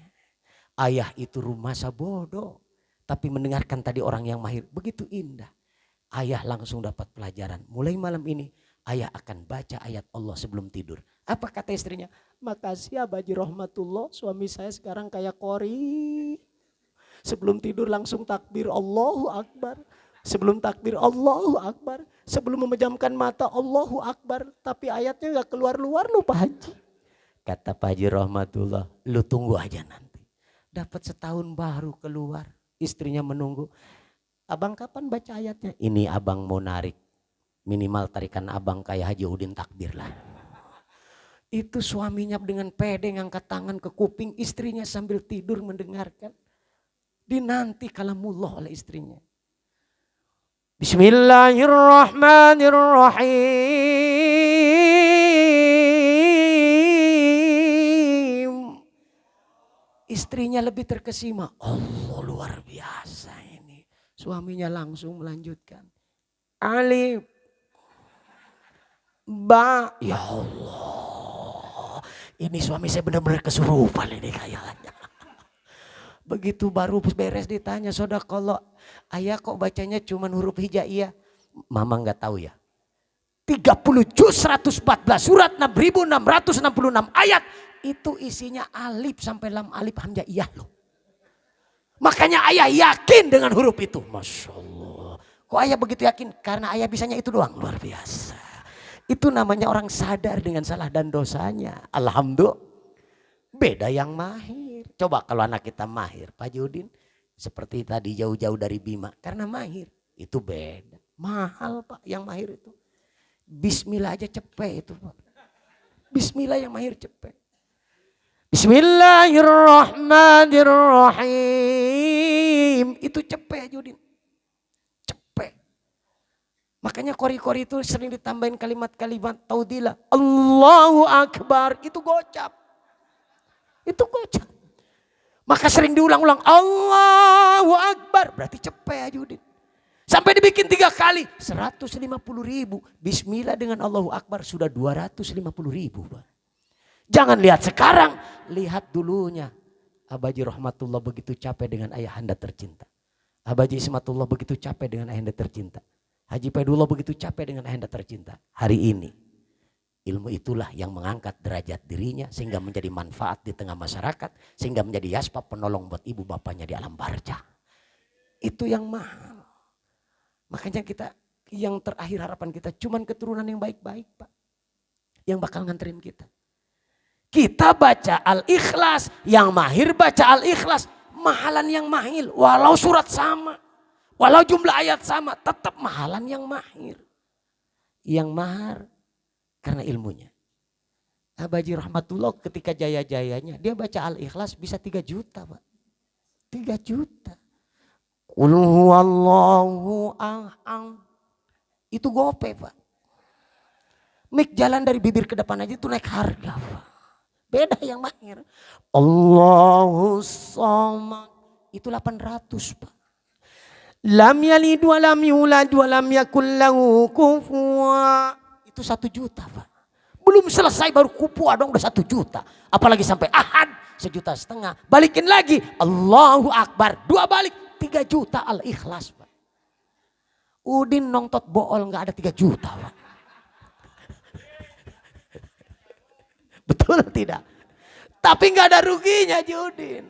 Ayah itu rumasa bodoh. Tapi mendengarkan tadi orang yang mahir begitu indah. Ayah langsung dapat pelajaran. Mulai malam ini ayah akan baca ayat Allah sebelum tidur. Apa kata istrinya? Makasih Abah Haji Rahmatullah, suami saya sekarang kayak kori. Sebelum tidur langsung takbir Allahu Akbar. Sebelum takbir Allahu Akbar. Sebelum memejamkan mata Allahu Akbar. Tapi ayatnya gak keluar-luar loh Pak Haji. Kata Pak Haji Rahmatullah, lu tunggu aja nanti. Dapat setahun baru keluar. Istrinya menunggu. Abang kapan baca ayatnya? Ini abang mau narik. Minimal tarikan abang kayak Haji Udin takbir lah. Itu suaminya dengan pede ngangkat tangan ke kuping. Istrinya sambil tidur mendengarkan. Dinanti kalamullah oleh istrinya. Bismillahirrahmanirrahim. Istrinya lebih terkesima. Allah luar biasa ini. Suaminya langsung melanjutkan. Alif. Ba. Ya Allah. Ini suami saya benar-benar kesurupan ini kayaknya. Begitu baru beres ditanya, sodaqallah, ayah kok bacanya cuma huruf hijaiyah? Mama nggak tahu ya. 30 juz 114 surat 6666 ayat itu isinya alif sampai lam alif hamzaiyah loh. Makanya ayah yakin dengan huruf itu. Masya Allah. Kok ayah begitu yakin? Karena ayah bisanya itu doang. Luar biasa. Itu namanya orang sadar dengan salah dan dosanya. Alhamdulillah. Beda yang mahir. Coba kalau anak kita mahir, Pak Judin seperti tadi jauh-jauh dari Bima karena mahir. Itu beda. Mahal Pak yang mahir itu. Bismillah aja cepet itu Pak. Bismillah yang mahir cepet. Bismillahirrahmanirrahim. Itu cepet Judin. Cepet. Makanya kori-kori itu sering ditambahin kalimat-kalimat taudila. Allahu Akbar. Itu gocap. Itu gocap. Maka sering diulang-ulang. Allahu Akbar. Berarti cepet ya Judin. Sampai dibikin 3 kali. 150.000. Bismillah dengan Allahu Akbar sudah 250.000. Jangan lihat sekarang. Lihat dulunya. Abah Haji Rahmatullah begitu capek dengan ayahanda tercinta. Abah Haji Ismatullah begitu capek dengan ayahanda tercinta. Haji Paidullah begitu capek dengan ayahanda tercinta. Hari ini. Ilmu itulah yang mengangkat derajat dirinya sehingga menjadi manfaat di tengah masyarakat. Sehingga menjadi yasbab penolong buat ibu bapaknya di alam barzah. Itu yang mahal. Makanya kita yang terakhir harapan kita cuman keturunan yang baik-baik Pak. Yang bakal nganterin kita. Kita baca Al-Ikhlas, yang mahir baca Al-Ikhlas. Mahalan yang mahil, walau surat sama. Walau jumlah ayat sama, tetap mahalan yang mahir. Yang mahar karena ilmunya. Abaji rahmatullah ketika jaya-jayanya dia baca Al-Ikhlas bisa 3 juta Pak. 3 juta. Qul huwallahu ahad. Itu gope Pak. Mik jalan dari bibir ke depan aja itu naik harga Pak. Beda yang mahir. Allahu somad. Itu 800 Pak. Lam yalid wa lam yulad wa lam yakul lahu kufuwa. Itu 1 juta Pak. Belum selesai baru kufuwa dong udah 1 juta. Apalagi sampai ahad 1,5 juta. Balikin lagi Allahu Akbar. 2 balik 3 juta Al-Ikhlas Pak. Udin nongtot bool gak ada 3 juta Pak. Betul tidak? Tapi gak ada ruginya Haji Udin.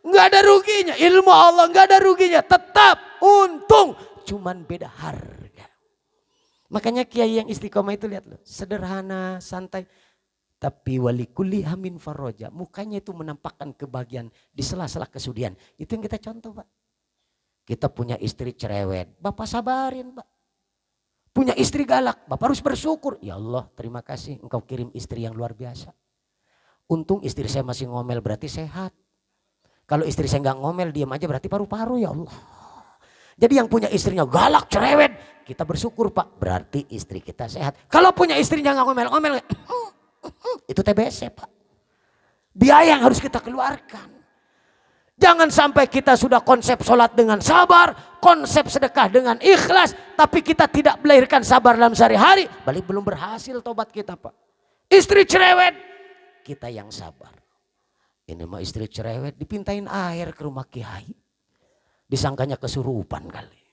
Gak ada ruginya. Ilmu Allah gak ada ruginya. Tetap untung. Cuman beda harga. Makanya kiai yang istiqomah itu lihat loh. Sederhana, santai. Tapi wali kulli hamin farroja. Mukanya itu menampakkan kebahagiaan di sela-sela kesudian. Itu yang kita contoh Pak. Kita punya istri cerewet. Bapak sabarin Pak. Punya istri galak. Bapak harus bersyukur. Ya Allah terima kasih engkau kirim istri yang luar biasa. Untung istri saya masih ngomel berarti sehat. Kalau istri saya nggak ngomel diam aja berarti paru-paru ya Allah. Jadi yang punya istrinya galak cerewet. Kita bersyukur Pak. Berarti istri kita sehat. Kalau punya istrinya nggak ngomel-ngomel. Itu TBC Pak. Biaya yang harus kita keluarkan. Jangan sampai kita sudah konsep sholat dengan sabar. Konsep sedekah dengan ikhlas. Tapi kita tidak melahirkan sabar dalam sehari-hari. Balik belum berhasil tobat kita Pak. Istri cerewet. Kita yang sabar. Ini mah istri cerewet dipintain air ke rumah kiai. Disangkanya kesurupan kali.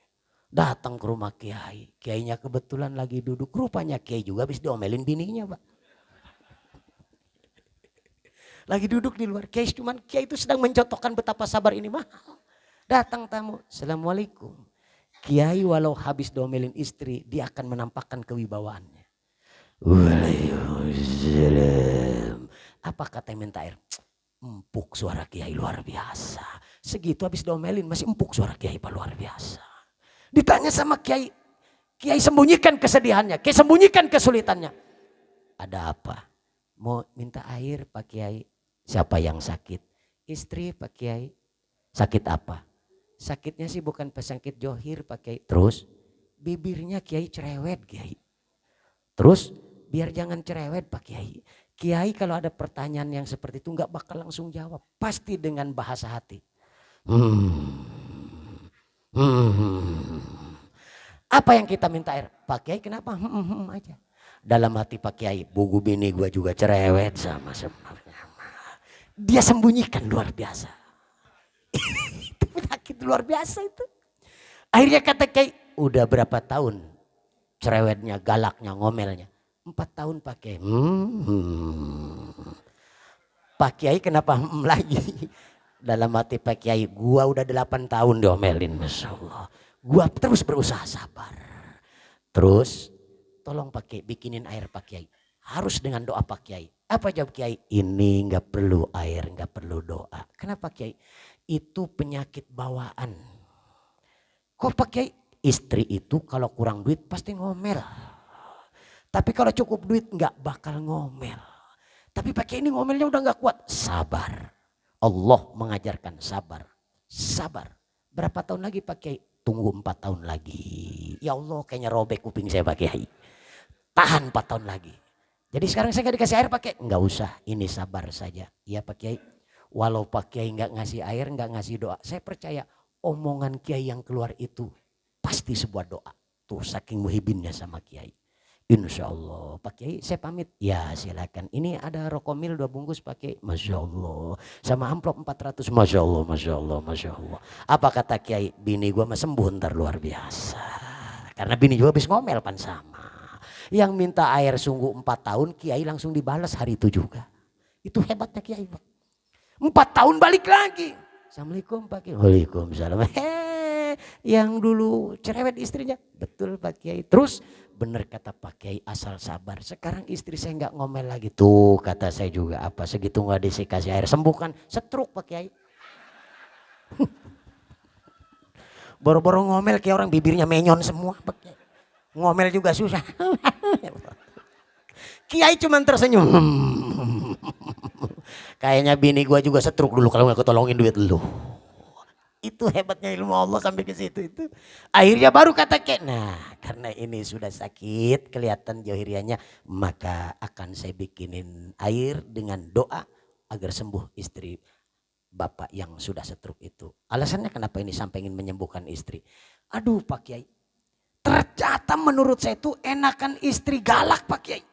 Datang ke rumah kiai. Kiainya kebetulan lagi duduk. Rupanya kiai juga habis diomelin bininya Pak. Lagi duduk di luar. Kiai itu sedang mencontohkan betapa sabar ini mahal. Datang tamu. Assalamualaikum. Kiai walau habis diomelin istri. Dia akan menampakkan kewibawaannya. Waalaikumsalam. Apa kata yang minta air? Empuk suara kiai luar biasa. Segitu habis domelin masih empuk suara kiai Pak luar biasa. Ditanya sama kiai. Kiai sembunyikan kesedihannya. Kiai sembunyikan kesulitannya. Ada apa? Mau minta air Pak Kiai. Siapa yang sakit? Istri Pak Kiai. Sakit apa? Sakitnya sih bukan penyakit johir Pak Kiai. Terus bibirnya Kiai cerewet Kiai. Terus biar jangan cerewet Pak Kiai. Kiai kalau ada pertanyaan yang seperti itu nggak bakal langsung jawab. Pasti dengan bahasa hati. Apa yang kita minta air? Pak Kiai kenapa? Aja. Dalam hati Pak Kiai, buku bini gue juga cerewet sama. Dia sembunyikan luar biasa. Itu penyakit luar biasa itu. Akhirnya kata Kiai, udah berapa tahun cerewetnya, galaknya, ngomelnya? 4 tahun Pak Kiai. Pak Kiai kenapa lagi? Dalam hati Pak Kiai, gua udah 8 tahun diomelin, Masya Allah. Gua terus berusaha sabar. Terus tolong Pak Kiai bikinin air Pak Kiai. Harus dengan doa Pak Kiai. Apa jawab Kiai? Ini gak perlu air, gak perlu doa. Kenapa Kiai? Itu penyakit bawaan. Kok Pak Kiai? Istri itu kalau kurang duit pasti ngomel. Tapi kalau cukup duit nggak bakal ngomel. Tapi pakai ini ngomelnya udah nggak kuat. Sabar. Allah mengajarkan sabar. Sabar. Berapa tahun lagi Pak Kiai? Tunggu 4 tahun lagi. Ya Allah kayaknya robek kuping saya Pak Kiai. Tahan 4 tahun lagi. Jadi sekarang saya nggak dikasih air Pak Kiai. Nggak usah, ini sabar saja. Ya Pak Kiai. Walau Pak Kiai nggak ngasih air, nggak ngasih doa. Saya percaya omongan Kiai yang keluar itu pasti sebuah doa. Tuh saking muhibinnya sama Kiai. Insya Allah Pak Kiai saya pamit. Ya silakan. Ini ada rokomil 2 bungkus Pak Kiai. Masya Allah. Sama amplop 400. Masya Allah, Masya Allah, Masya Allah. Apa kata Kiai? Bini gua mah sembuh ntar luar biasa. Karena bini juga habis ngomel pan sama. Yang minta air sungguh 4 tahun, kiai langsung dibalas hari itu juga. Itu hebatnya kiai Pak. 4 tahun balik lagi. Assalamualaikum Pak Kiai. Waalaikumsalam. Yang dulu cerewet istrinya. Betul Pak Kiai. Terus benar kata Pak Kiai, asal sabar. Sekarang istri saya nggak ngomel lagi. Tuh kata saya juga, apa segitu nggak dikasih air sembuhkan stroke Pak Kiai. Boro-boro ngomel kayak orang bibirnya menyon semua Pak Kiai. Ngomel juga susah. Kiai cuman tersenyum. Kayaknya bini gua juga stroke dulu kalau nggak ketolongin duit lu. Itu hebatnya ilmu Allah sampai ke situ itu. Akhirnya baru kata Kiai, nah karena ini sudah sakit kelihatan johirianya, maka akan saya bikinin air dengan doa agar sembuh istri bapak yang sudah stroke itu. Alasannya kenapa ini sampai ingin menyembuhkan istri. Aduh Pak Kiai, ternyata menurut saya itu enakan istri galak Pak Kiai.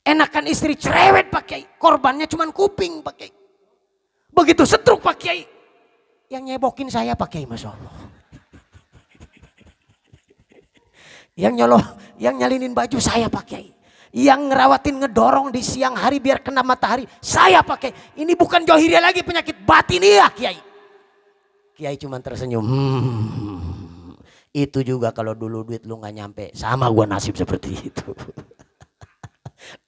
Enakan istri cerewet Pak Kiai. Korbannya cuma kuping Pak Kiai. Begitu stroke Pak Kiai, yang nyebokin saya Pak Kiai, Masya Allah. Yang nyalinin baju saya Pak Kiai. Yang ngerawatin ngedorong di siang hari biar kena matahari saya Pak Kiai. Ini bukan johiriah lagi, penyakit batiniah Kiai. Kiai cuma tersenyum. Itu juga kalau dulu duit lu gak nyampe, sama gua nasib seperti itu.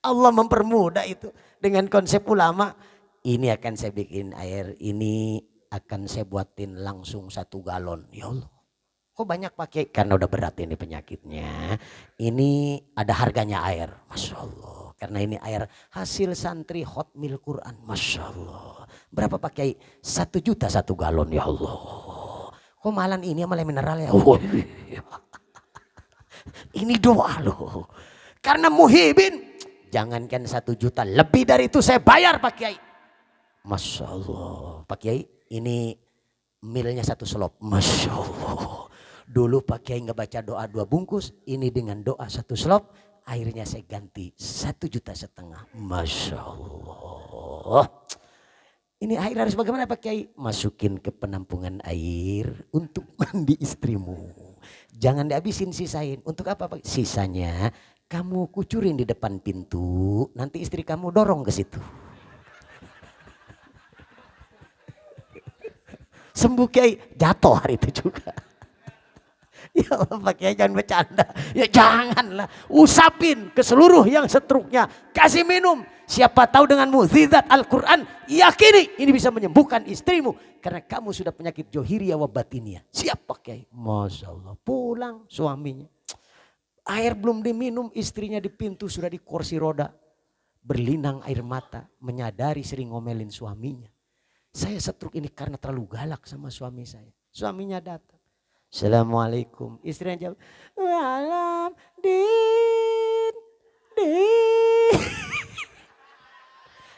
Allah mempermudah itu dengan konsep ulama. Ini akan saya bikin air, ini akan saya buatin langsung 1 galon. Ya Allah, kok banyak pakai? Karena udah berat ini penyakitnya. Ini ada harganya air, Masya Allah. Karena ini air hasil santri Hotmil Quran, Masya Allah. Berapa pakai? 1 juta 1 galon, ya Allah. Kok malam ini malah mineral ya? Oh, iya. Ini doa loh. Karena muhibin, jangankan 1 juta, lebih dari itu saya bayar Pak Kiai. Masya Allah. Pak Kiai, ini milnya 1 slop. Masya Allah. Dulu Pak Kiai nggak baca doa 2 bungkus, ini dengan doa 1 slop, akhirnya saya ganti 1,5 juta. Masya Allah. Ini air harus bagaimana Pak Kiai? Masukin ke penampungan air untuk mandi istrimu. Jangan dihabisin, sisain. Untuk apa Pak? Sisanya kamu kucurin di depan pintu, nanti istri kamu dorong ke situ. Sembuh Kiai, jatuh hari itu juga. Ya Allah Pak Kiai jangan bercanda. Ya janganlah, usapin ke seluruh yang setruknya, kasih minum. Siapa tahu dengan mukjizat Al-Quran, yakini ini bisa menyembuhkan istrimu. Karena kamu sudah penyakit johiriah wa batiniah. Siap Pak Kiai. Masya Allah, pulang suaminya. Air belum diminum, istrinya di pintu sudah di kursi roda. Berlinang air mata, menyadari sering ngomelin suaminya. Saya setruk ini karena terlalu galak sama suami saya. Suaminya datang. Assalamualaikum. Istrinya jawab, "Walam, Din.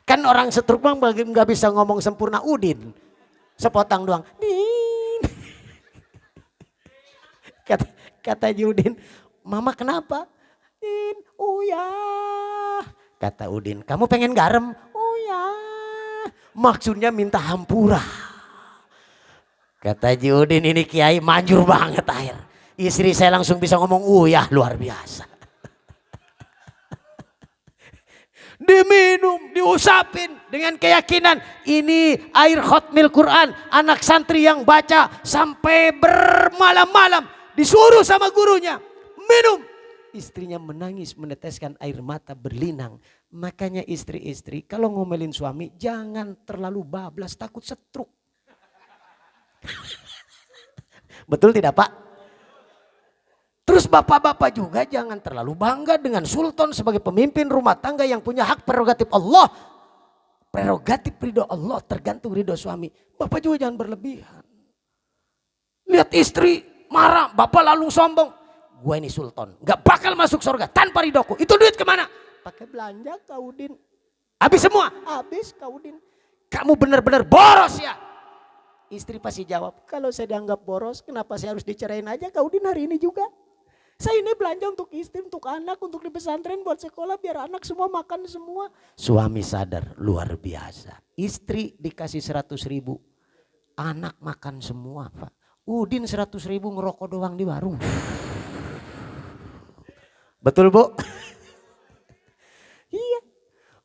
Kan orang setruk bang nggak bisa ngomong sempurna Udin. Sepotong doang. Din. Kata Udin, Mama kenapa? Din, uyah. Kata Udin, kamu pengen garam? Uyah. Maksudnya minta hampura. Kata Udin, ini Kiai manjur banget air. Istri saya langsung bisa ngomong uyah, luar biasa. Diminum, diusapin dengan keyakinan ini air Hotmil Quran. Anak santri yang baca sampai bermalam-malam disuruh sama gurunya minum. Istrinya menangis meneteskan air mata berlinang. Makanya istri-istri kalau ngomelin suami jangan terlalu bablas, takut setruk. Betul tidak Pak? Terus bapak-bapak juga jangan terlalu bangga dengan sultan sebagai pemimpin rumah tangga yang punya hak prerogatif Allah. Prerogatif ridho Allah tergantung ridho suami. Bapak juga jangan berlebihan. Lihat istri marah, bapak lalu sombong. Gua ini sultan, gak bakal masuk surga tanpa ridhoku. Itu duit kemana? Pakai belanja Kak Udin. Habis semua? Habis Kak Udin. Kamu benar-benar boros ya? Istri pasti jawab, kalau saya dianggap boros kenapa saya harus dicerain aja Kak Udin hari ini juga? Saya ini belanja untuk istri, untuk anak, untuk di pesantren, buat sekolah, biar anak semua makan semua. Suami sadar, luar biasa. Istri dikasih 100.000, anak makan semua Pak. Udin 100.000 ngerokok doang di warung. Betul Bu? Iya.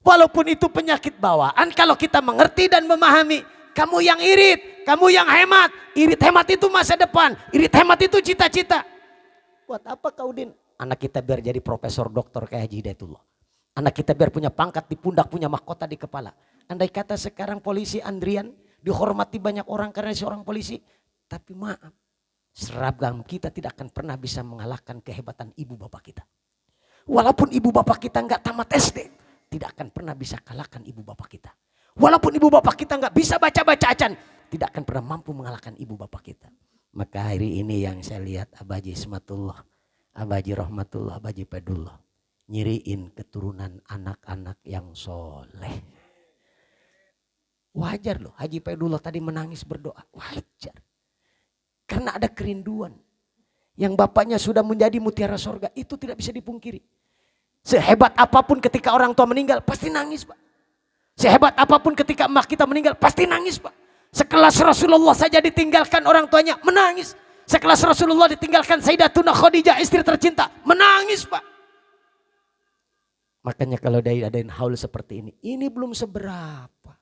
Walaupun itu penyakit bawaan, kalau kita mengerti dan memahami, kamu yang irit, kamu yang hemat. Irit hemat itu masa depan, irit hemat itu cita-cita. Buat apa kau Din? Anak kita biar jadi profesor doktor kayak Haji Hidayatullah. Anak kita biar punya pangkat di pundak, punya mahkota di kepala. Andai kata sekarang polisi Andrian dihormati banyak orang karena seorang polisi. Tapi maaf, seragam kita tidak akan pernah bisa mengalahkan kehebatan ibu bapak kita. Walaupun ibu bapak kita nggak tamat SD, tidak akan pernah bisa kalahkan ibu bapak kita. Walaupun ibu bapak kita nggak bisa baca-baca acan, tidak akan pernah mampu mengalahkan ibu bapak kita. Maka hari ini yang saya lihat Abah Haji Ismatullah, Abah Haji Rahmatullah, Abah Haji Pedullah nyiriin keturunan anak-anak yang soleh. Wajar loh Haji Pedullah tadi menangis berdoa, wajar. Karena ada kerinduan. Yang bapaknya sudah menjadi mutiara sorga, itu tidak bisa dipungkiri. Sehebat apapun ketika orang tua meninggal, pasti nangis Pak. Sehebat apapun ketika emak kita meninggal, pasti nangis Pak. Sekelas Rasulullah saja ditinggalkan orang tuanya, menangis. Sekelas Rasulullah ditinggalkan Sayyidatuna Khadijah, istri tercinta, menangis Pak. Makanya kalau adain haul seperti ini belum seberapa.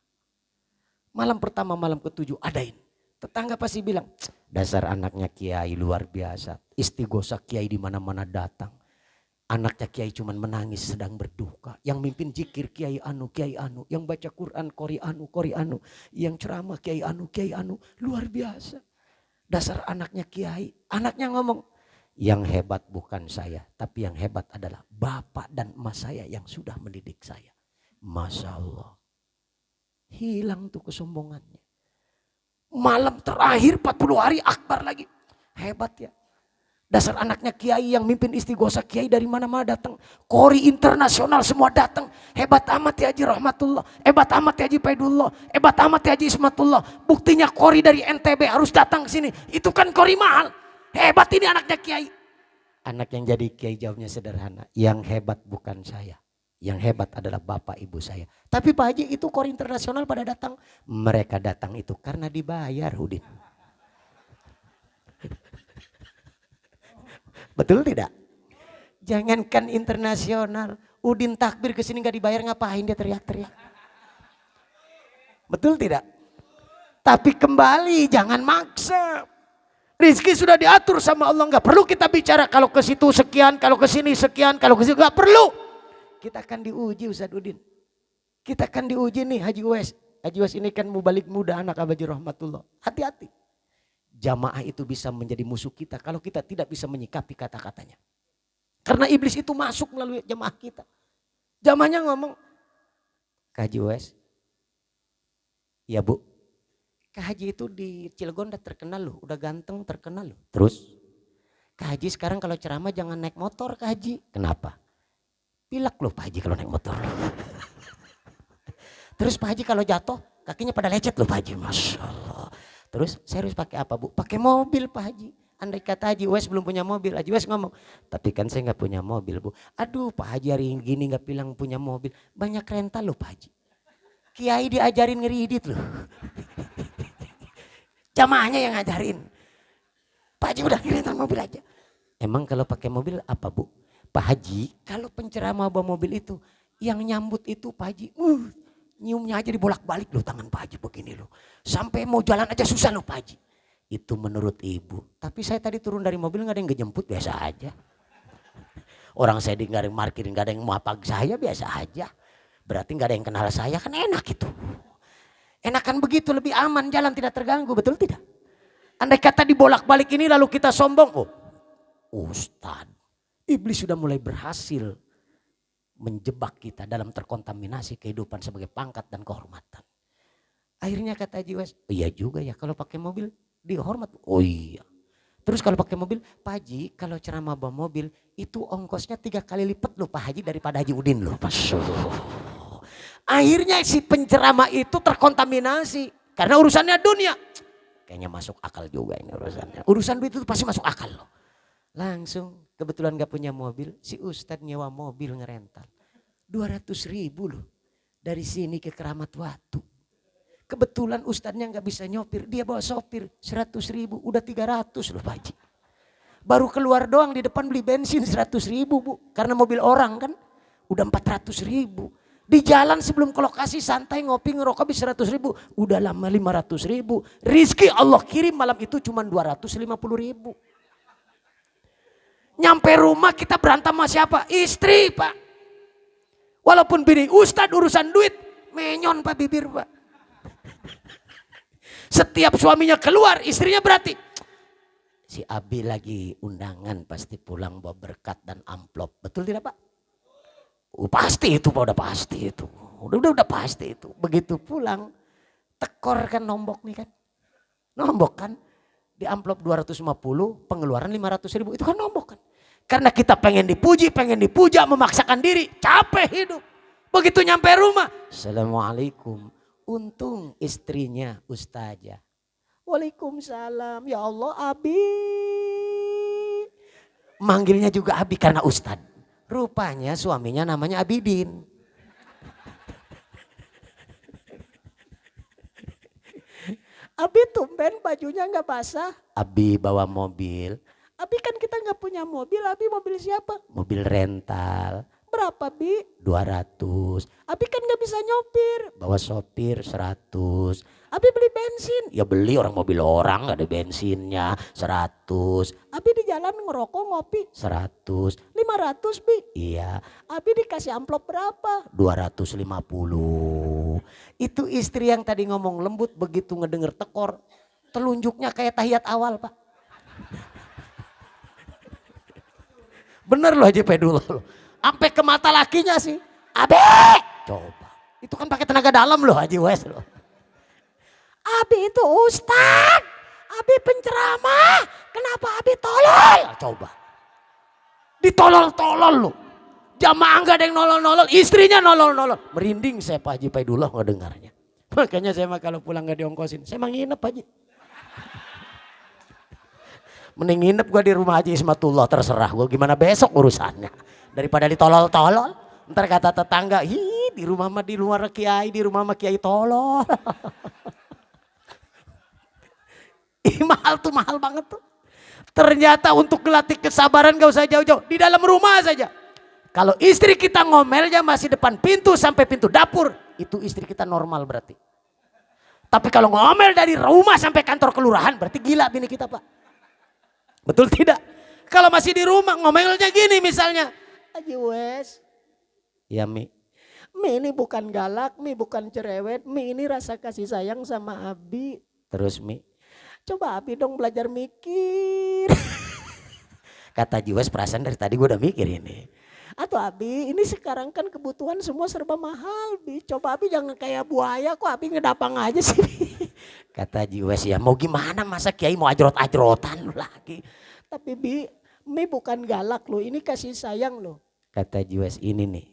Malam pertama, malam ketujuh adain. Tetangga pasti bilang, dasar anaknya kiai luar biasa. Istighosah kiai di mana-mana datang. Anaknya kiai cuman menangis sedang berduka. Yang mimpin zikir kiai anu, kiai anu. Yang baca Quran kori anu, kori anu. Yang ceramah kiai anu, kiai anu. Luar biasa. Dasar anaknya kiai. Anaknya ngomong, yang hebat bukan saya. Tapi yang hebat adalah bapak dan emas saya yang sudah mendidik saya. Masya Allah. Hilang tuh kesombongannya. Malam terakhir 40 hari akbar lagi. Hebat ya. Dasar anaknya kiai yang mimpin istighosah kiai dari mana-mana datang. Kori internasional semua datang. Hebat amat ya Haji Rahmatullah. Hebat amat ya Haji Paidullah. Hebat amat ya Haji Ismatullah. Buktinya kori dari NTB harus datang ke sini. Itu kan kori mahal. Hebat ini anaknya kiai. Anak yang jadi kiai jawabnya sederhana. Yang hebat bukan saya. Yang hebat adalah bapak ibu saya. Tapi Pak Haji itu kori internasional pada datang. Mereka datang itu karena dibayar Udin. Betul tidak? Jangankan internasional. Udin takbir kesini gak dibayar ngapain dia teriak-teriak. Betul tidak? Tapi kembali jangan maksa. Rizki sudah diatur sama Allah. Gak perlu kita bicara kalau ke situ sekian, kalau ke sini sekian, kalau ke situ gak perlu. Kita akan diuji Ustaz Udin. Kita akan diuji nih Haji Uwais. Haji Uwais ini kan mubalik muda anak Abah Haji Rahmatullah. Hati-hati. Jamaah itu bisa menjadi musuh kita kalau kita tidak bisa menyikapi kata-katanya. Karena iblis itu masuk melalui jamaah kita. Jamaahnya ngomong, Kak Haji Uwais, ya Bu, Kak Haji itu di Cilegon udah terkenal loh, udah ganteng terkenal loh. Terus, Kak Haji sekarang kalau ceramah jangan naik motor Kak Haji. Kenapa? Pilek loh Pak Haji kalau naik motor. Terus Pak Haji kalau jatuh kakinya pada lecet loh Pak Haji. Masya Allah. Terus saya harus pakai apa Bu? Pakai mobil Pak Haji. Andai kata Haji Uwais belum punya mobil. Haji Uwais ngomong, tapi kan saya gak punya mobil Bu. Aduh Pak Haji hari gini gak bilang punya mobil. Banyak rental loh Pak Haji. Kiai diajarin ngeridit loh. Jamaahnya yang ngajarin. Pak Haji udah rental mobil aja. Emang kalau pakai mobil apa Bu? Pak Haji, kalau penceramah bawa mobil itu, yang nyambut itu Pak Haji, nyiumnya aja dibolak-balik loh tangan Pak Haji begini loh. Sampai mau jalan aja susah loh Pak Haji. Itu menurut ibu. Tapi saya tadi turun dari mobil gak ada yang ngejemput, biasa aja. Orang saya gak ada yang parkir, gak ada yang mapag saya, biasa aja. Berarti gak ada yang kenal saya, kan enak itu. Enakan begitu, lebih aman, jalan tidak terganggu, betul tidak? Andai kata dibolak-balik ini lalu kita sombong, oh Ustadz. Iblis sudah mulai berhasil menjebak kita dalam terkontaminasi kehidupan sebagai pangkat dan kehormatan. Akhirnya kata Haji Uwais, iya juga ya kalau pakai mobil dihormat. Oh iya. Terus kalau pakai mobil, Pak Haji kalau ceramah bawa mobil itu ongkosnya 3 kali lipat loh Pak Haji daripada Haji Udin loh. Akhirnya si penceramah itu terkontaminasi karena urusannya dunia. Kayaknya masuk akal juga ini urusannya. Urusan duit itu pasti masuk akal loh. Langsung kebetulan gak punya mobil, si Ustadz nyewa mobil ngerental. 200.000 loh dari sini ke Keramat Watu. Kebetulan Ustadznya gak bisa nyopir, dia bawa sopir 100.000, udah 300 loh Pak Haji. Baru keluar doang di depan beli bensin 100.000 Bu. Karena mobil orang kan udah 400.000. Di jalan sebelum ke lokasi santai ngopi ngerokok habis 100.000. Udah lama 500.000. Rizki Allah kirim malam itu cuma 250.000. Nyampe rumah kita berantem sama siapa? Istri Pak. Walaupun bini Ustadz urusan duit. Menyon Pak bibir Pak. Setiap suaminya keluar istrinya berarti. Si Abi lagi undangan pasti pulang bawa berkat dan amplop. Betul tidak Pak? Pasti itu Pak, udah pasti itu. Udah pasti itu. Begitu pulang tekor kan nombok nih kan. Nombok kan. Di amplop 250 pengeluaran 500.000 itu kan nombok kan. Karena kita pengen dipuji, pengen dipuja, memaksakan diri. Capek hidup. Begitu nyampe rumah. Assalamualaikum. Untung istrinya ustazah. Waalaikumsalam. Ya Allah Abi. Manggilnya juga Abi karena ustad. Rupanya suaminya namanya Abidin. Abi tumben bajunya nggak basah. Abi bawa mobil. Abi kan kita nggak punya mobil. Abi mobil siapa? Mobil rental. Berapa Bi? 200. Abi kan gak bisa nyopir. Bawa sopir 100. Abi beli bensin. Ya beli orang mobil orang gak ada bensinnya 100. Abi di jalan ngerokok ngopi 100. 500 Bi. Iya. Abi dikasih amplop berapa? 250. Itu istri yang tadi ngomong lembut begitu ngedenger tekor. Telunjuknya kayak tahiyat awal Pak. Bener loh Haji Pedullah loh. Sampai ke mata lakinya sih. Abi. Coba. Itu kan pakai tenaga dalam loh Haji Wes loh. Abi itu ustad. Abi penceramah. Kenapa Abi tolol? Coba. Ditolol-tolol loh. Jamaah gak ada yang nolol-nolol. Istrinya nolol-nolol. Merinding saya Pak Haji Paidullah ngedengarnya. Makanya saya mah kalau pulang gak diongkosin. Saya mah nginep Haji. Mending nginep gue di rumah Haji Ismatullah terserah gue gimana besok urusannya. Daripada ditolol-tolol. Ntar kata tetangga, hi di rumah mah di luar kiai, di rumah mah kiai tolol. Ih mahal tuh, mahal banget tuh. Ternyata untuk melatih kesabaran gak usah jauh-jauh. Di dalam rumah saja. Kalau istri kita ngomelnya masih depan pintu sampai pintu dapur. Itu istri kita normal berarti. Tapi kalau ngomel dari rumah sampai kantor kelurahan berarti gila bini kita Pak. Betul tidak? Kalau masih di rumah ngomelnya gini misalnya. Haji Wes. Ya Mi. Mi ini bukan galak, Mi bukan cerewet. Mi ini rasa kasih sayang sama Abi. Terus Mi. Coba Abi dong belajar mikir. Kata Haji Wes perasaan dari tadi gue udah mikir ini. Atau Abi ini sekarang kan kebutuhan semua serba mahal. Bi. Coba Abi jangan kayak buaya kok Abi ngedapang aja sih. Kata Haji Wes ya mau gimana masa kiai mau ajrot-ajrotan lagi. Tapi Bi, Mi bukan galak loh ini kasih sayang loh. Kata Haji Wes ini nih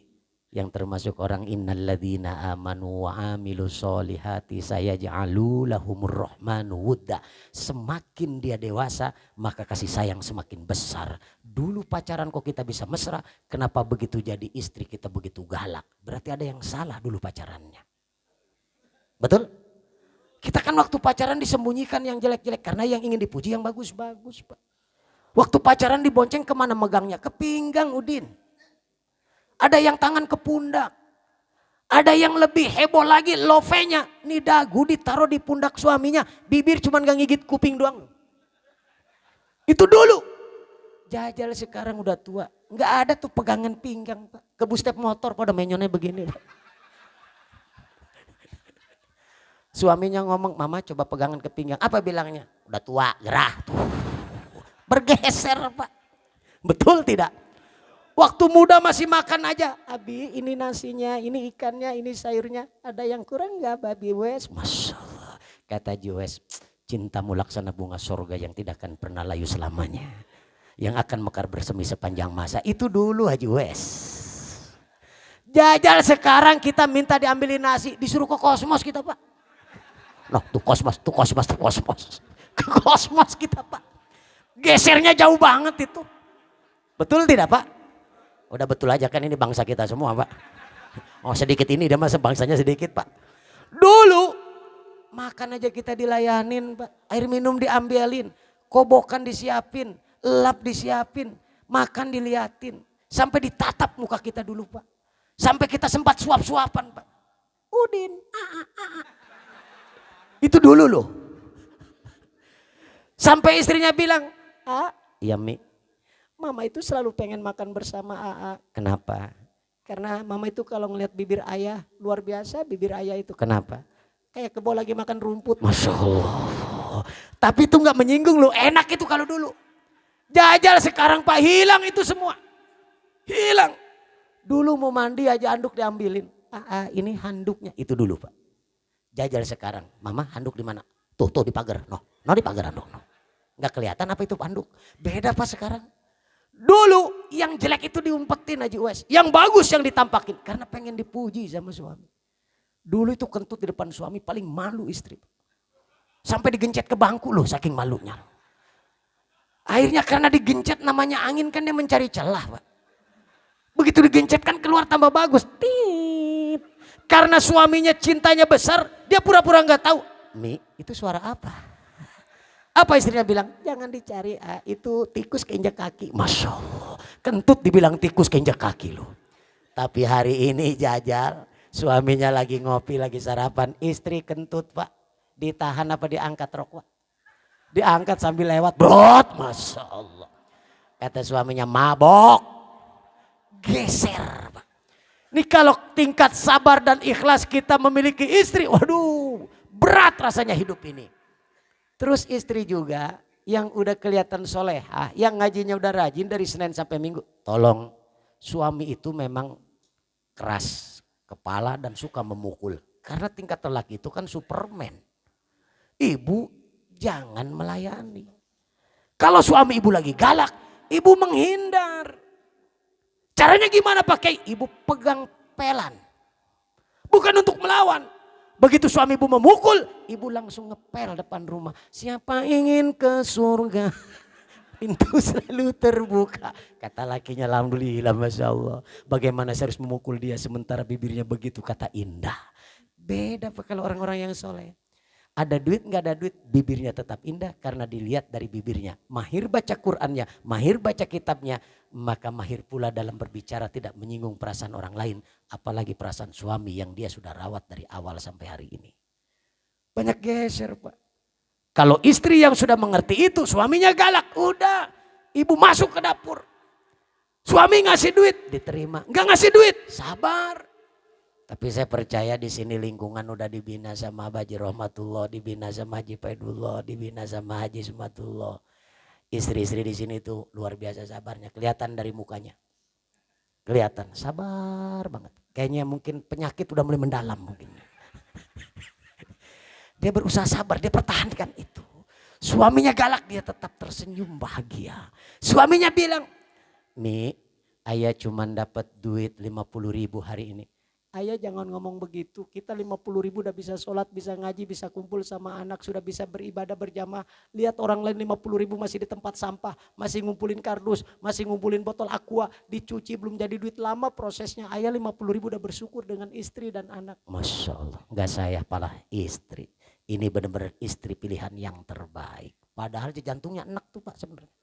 yang termasuk orang innalladzina amanu wa amilus solihati sayaj'alu lahumur rahmanu wudda. Semakin dia dewasa maka kasih sayang semakin besar. Dulu pacaran kok kita bisa mesra, kenapa begitu jadi istri kita begitu galak? Berarti ada yang salah dulu pacarannya. Betul? Kita kan waktu pacaran disembunyikan yang jelek-jelek karena yang ingin dipuji yang bagus-bagus Pak. Waktu pacaran dibonceng kemana megangnya? Ke pinggang Udin. Ada yang tangan ke pundak. Ada yang lebih heboh lagi love-nya. Nih dagu ditaruh di pundak suaminya. Bibir cuman gak ngigit kuping doang. Itu dulu. Jajal sekarang udah tua. Gak ada tuh pegangan pinggang Pak. Kebustep motor pada menyonnya begini. Suaminya ngomong, mama coba pegangan ke pinggang. Apa bilangnya? Udah tua, gerah. Bergeser Pak. Betul tidak? Waktu muda masih makan aja. Abi ini nasinya, ini ikannya, ini sayurnya. Ada yang kurang gak Babi Wes? Masya Allah. Kata Haji Wes, cintamu laksana bunga sorga yang tidak akan pernah layu selamanya. Yang akan mekar bersemi sepanjang masa. Itu dulu Haji Wes. Jajal sekarang kita minta diambilin nasi. Disuruh ke kosmos kita Pak. Noh tuh kosmos. Ke kosmos kita Pak. Gesernya jauh banget itu. Betul tidak Pak? Udah betul aja kan ini bangsa kita semua Pak. Oh sedikit ini dia masa bangsanya sedikit Pak. Dulu makan aja kita dilayanin Pak. Air minum diambilin. Kobokan disiapin. lap disiapin, makan diliatin. Sampai ditatap muka kita dulu Pak. Sampai kita sempat suap-suapan Pak. Udin, itu dulu loh. Sampai istrinya bilang, iya Mi, Mama itu selalu pengen makan bersama AA. Kenapa? Karena Mama itu kalau ngeliat bibir ayah luar biasa, bibir ayah itu. Kenapa? Kayak kebo lagi makan rumput. Masya Allah. Tapi itu gak menyinggung loh, enak itu kalau dulu. Jajal sekarang Pak, hilang itu semua. Hilang. Dulu mau mandi aja handuk diambilin. Ini handuknya. Itu dulu Pak. Jajal sekarang. Mama handuk di mana? Tuh di pagar. No di pagar handuk. No. Gak kelihatan apa itu handuk. Beda Pak sekarang. Dulu yang jelek itu diumpetin Haji Uwais. Yang bagus yang ditampakin. Karena pengen dipuji sama suami. Dulu itu kentut di depan suami paling malu istri. Sampai digencet ke bangku loh saking malunya. Akhirnya karena digencet namanya angin kan dia mencari celah Pak. Begitu digencet kan keluar tambah bagus. Tit. Karena suaminya cintanya besar, dia pura-pura nggak tahu. Mi, itu suara apa? Apa istrinya bilang? Jangan dicari, itu tikus keinjak kaki. Masya Allah, kentut dibilang tikus keinjak kaki loh. Tapi hari ini jajal, suaminya lagi ngopi, lagi sarapan. Istri kentut Pak, ditahan apa diangkat rok Pak? Diangkat sambil lewat, brot, Masya Allah. Kata suaminya mabok. Geser Pak. Ini kalau tingkat sabar dan ikhlas kita memiliki istri, waduh berat rasanya hidup ini. Terus istri juga yang udah kelihatan solehah, yang ngajinya udah rajin dari Senin sampai Minggu. Tolong, suami itu memang keras kepala dan suka memukul. Karena tingkat lelaki itu kan Superman. Ibu jangan melayani. Kalau suami ibu lagi galak, ibu menghindar. Caranya gimana pakai? Ibu pegang pelan. Bukan untuk melawan. Begitu suami ibu memukul, ibu langsung ngepel depan rumah. Siapa ingin ke surga? Pintu selalu terbuka. Kata lakinya, alhamdulillah Masya Allah. Bagaimana saya harus memukul dia sementara bibirnya begitu kata indah. Beda kalau orang-orang yang soleh. Ada duit nggak ada duit, bibirnya tetap indah karena dilihat dari bibirnya. Mahir baca Qur'annya, mahir baca kitabnya, maka mahir pula dalam berbicara tidak menyinggung perasaan orang lain. Apalagi perasaan suami yang dia sudah rawat dari awal sampai hari ini. Banyak geser Pak. Kalau istri yang sudah mengerti itu, suaminya galak, udah ibu masuk ke dapur. Suami ngasih duit, diterima. Nggak ngasih duit, sabar. Tapi saya percaya di sini lingkungan udah dibina sama Haji Rahmatullah, dibina sama Haji Faidullah, dibina sama Haji Sumatullah. Istri-istri di sini tuh luar biasa sabarnya, kelihatan dari mukanya. Kelihatan sabar banget. Kayaknya mungkin penyakit udah mulai mendalam mungkin. Dia berusaha sabar, dia pertahankan itu. Suaminya galak, dia tetap tersenyum bahagia. Suaminya bilang, Mi, ayah cuman dapat duit 50.000 hari ini. Ayah jangan ngomong begitu, kita 50.000 udah bisa sholat, bisa ngaji, bisa kumpul sama anak, sudah bisa beribadah berjamaah. Lihat orang lain 50.000 masih di tempat sampah, masih ngumpulin kardus, masih ngumpulin botol aqua, dicuci belum jadi duit lama prosesnya. Ayah 50.000 udah bersyukur dengan istri dan anak. Masya Allah, enggak saya malah istri. Ini benar-benar istri pilihan yang terbaik. Padahal jantungnya enak tuh Pak sebenarnya.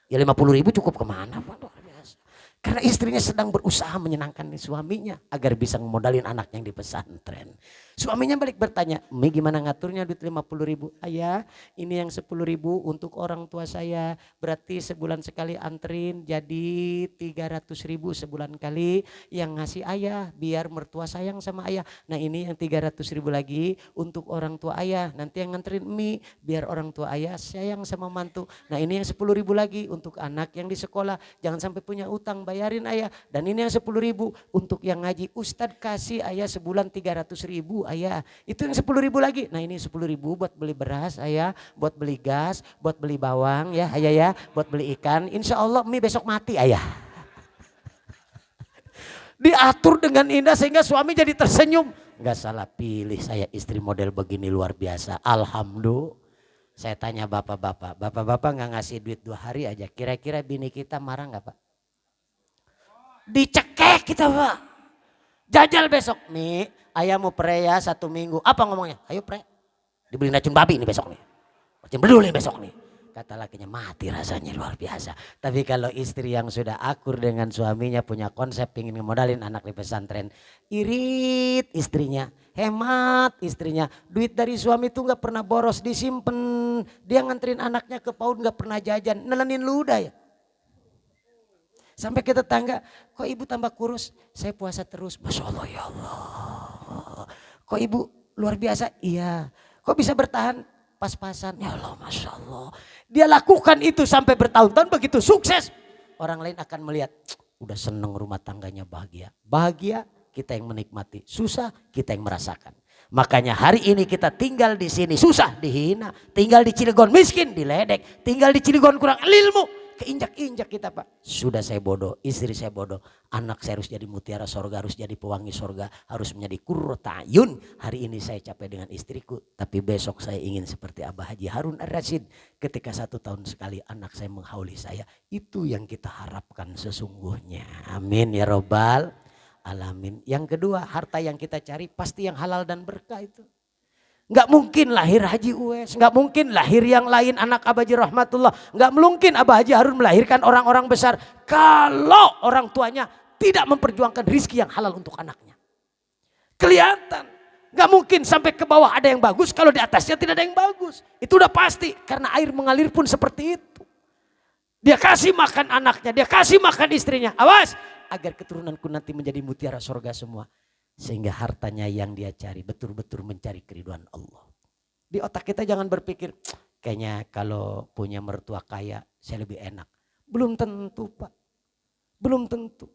Ya 50.000 cukup kemana Pak? Luar biasa. Karena istrinya sedang berusaha menyenangkan suaminya agar bisa ngemodalin anaknya yang di pesantren. Suaminya balik bertanya, Mi gimana ngaturnya duit 50.000? Ayah ini yang 10.000 untuk orang tua saya. Berarti sebulan sekali anterin jadi 300.000 sebulan kali. Yang ngasih ayah biar mertua sayang sama ayah. Nah ini yang 300.000 lagi untuk orang tua ayah. Nanti yang nganterin Mi biar orang tua ayah sayang sama mantu. Nah ini yang 10.000 lagi untuk anak yang di sekolah. Jangan sampai punya utang, bayarin ayah. Dan ini yang 10.000 untuk yang ngaji. Ustadz kasih ayah sebulan 300.000 ayah. Itu yang 10.000 lagi. Nah ini 10.000 buat beli beras ayah. Buat beli gas, buat beli bawang ya ayah ya. Buat beli ikan. Insya Allah mie besok mati ayah. Diatur dengan indah sehingga suami jadi tersenyum. Gak salah pilih saya istri model begini luar biasa. Alhamdulillah. Saya tanya bapak-bapak. Bapak-bapak gak ngasih duit 2 hari aja. Kira-kira bini kita marah gak Pak? Dicekek kita Pak. Jajal besok nih, ayah mau pre ya 1 minggu. Apa ngomongnya? Ayo pre. Dibeli racun babi nih besok nih. Racun bedul nih besok nih. kata lakinya mati rasanya luar biasa. Tapi kalau istri yang sudah akur dengan suaminya, punya konsep ingin ngemodalin anak di pesantren, irit istrinya, hemat istrinya, duit dari suami itu nggak pernah boros, disimpan. Dia nganterin anaknya ke PAUD nggak pernah jajan, nelenin ludah ya. Sampai ke tetangga, kok ibu tambah kurus? Saya puasa terus. Masya Allah, ya Allah. Kok ibu luar biasa? Iya. Kok bisa bertahan? Pas-pasan. Ya Allah, Masya Allah. Dia lakukan itu sampai bertahun-tahun, begitu sukses. Orang lain akan melihat, udah seneng rumah tangganya bahagia. Bahagia kita yang menikmati, susah kita yang merasakan. Makanya hari ini kita tinggal di sini susah dihina, tinggal di Cilegon miskin diledek, tinggal di Cilegon kurang ilmu. Keinjak-injak kita Pak. Sudah saya bodoh, istri saya bodoh. Anak saya harus jadi mutiara sorga, harus jadi pewangi sorga, harus menjadi qurrata ayun. Hari ini saya capek dengan istriku, tapi besok saya ingin seperti Abah Haji Harun Ar-Rasyid. Ketika 1 tahun sekali anak saya menghauli saya. Itu yang kita harapkan sesungguhnya. Amin ya robbal alamin. Yang kedua, harta yang kita cari pasti yang halal dan berkah itu. Nggak mungkin lahir Haji Uwais, nggak mungkin lahir yang lain anak Abah Haji Rahmatullah, nggak mungkin Abah Haji Harun melahirkan orang-orang besar kalau orang tuanya tidak memperjuangkan rizki yang halal untuk anaknya. Kelihatan, nggak mungkin sampai ke bawah ada yang bagus kalau di atasnya tidak ada yang bagus. Itu udah pasti karena air mengalir pun seperti itu. Dia kasih makan anaknya, dia kasih makan istrinya. Awas agar keturunanku nanti menjadi mutiara surga semua. Sehingga hartanya yang dia cari betul-betul mencari keridhaan Allah. Di otak kita jangan berpikir kayaknya kalau punya mertua kaya saya lebih enak. Belum tentu Pak. Belum tentu.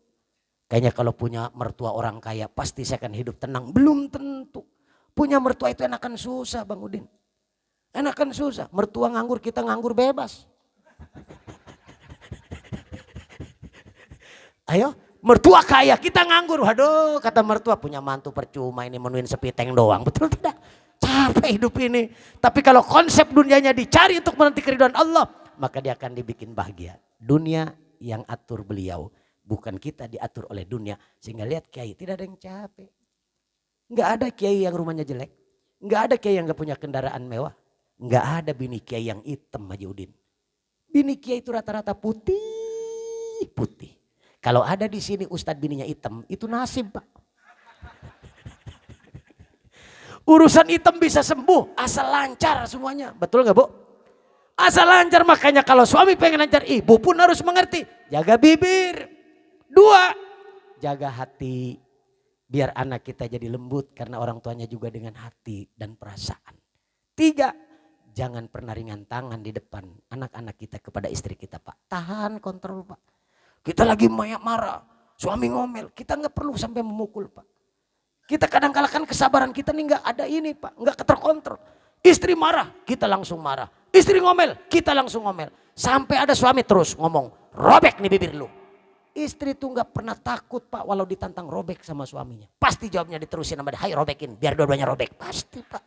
Kayaknya kalau punya mertua orang kaya pasti saya akan hidup tenang. Belum tentu. Punya mertua itu enakan susah Bang Udin. Enakan susah. Mertua nganggur kita nganggur bebas. Ayo. Mertua kaya kita nganggur, waduh kata mertua punya mantu percuma ini menuin sepiteng doang, betul tidak? Capek hidup ini. Tapi kalau konsep dunianya dicari untuk menanti keridhaan Allah, maka dia akan dibikin bahagia. Dunia yang atur beliau, bukan kita diatur oleh dunia. Sehingga lihat kiai tidak ada yang capek. Nggak ada kiai yang rumahnya jelek, nggak ada kiai yang nggak punya kendaraan mewah, nggak ada bini kiai yang hitam Haji Udin. Bini kiai itu rata-rata putih. Kalau ada di sini ustadz bininya hitam, itu nasib Pak. Urusan hitam bisa sembuh, asal lancar semuanya. Betul gak Bu? Asal lancar, makanya kalau suami pengen lancar, ibu pun harus mengerti. Jaga bibir. 2, jaga hati. Biar anak kita jadi lembut karena orang tuanya juga dengan hati dan perasaan. 3, jangan pernah ringan tangan di depan anak-anak kita kepada istri kita Pak. Tahan kontrol Pak. Kita lagi marah, suami ngomel, kita nggak perlu sampai memukul Pak. Kita kadang-kala kan kesabaran kita nih nggak ada ini Pak, nggak terkontrol. Istri marah, kita langsung marah. Istri ngomel, kita langsung ngomel. Sampai ada suami terus ngomong, robek nih bibir lu. Istri tuh nggak pernah takut Pak walau ditantang robek sama suaminya. Pasti jawabnya diterusin sama dia, hai robekin, biar dua-duanya robek. Pasti Pak,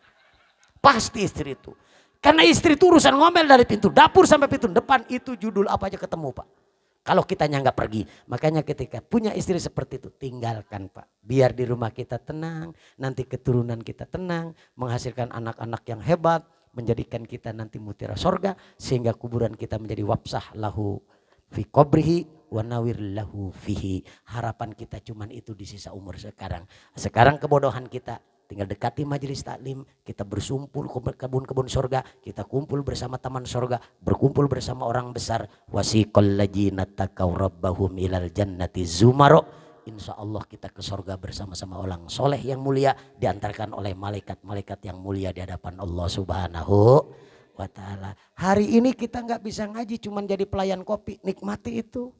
pasti istri itu. Karena istri itu urusan ngomel dari pintu dapur sampai pintu depan, itu judul apa aja ketemu Pak. Kalau kitanya nggak pergi, makanya ketika punya istri seperti itu tinggalkan Pak. Biar di rumah kita tenang, nanti keturunan kita tenang, menghasilkan anak-anak yang hebat, menjadikan kita nanti mutiara sorga, sehingga kuburan kita menjadi wabsah lahu fi qabrihi wa nawir lahu fihi. Harapan kita cuman itu di sisa umur sekarang. Sekarang kebodohan kita tinggal dekati majelis taklim, kita bersumpul ke kebun-kebun sorga, kita kumpul bersama taman sorga, berkumpul bersama orang besar. Wasiqal ladzina taqaw rabbahum ilal jannati zumaro. Insya Allah kita ke sorga bersama-sama orang soleh yang mulia, diantarkan oleh malaikat-malaikat yang mulia di hadapan Allah Subhanahu wa ta'ala. Hari ini kita nggak bisa ngaji, cuman jadi pelayan kopi, nikmati itu.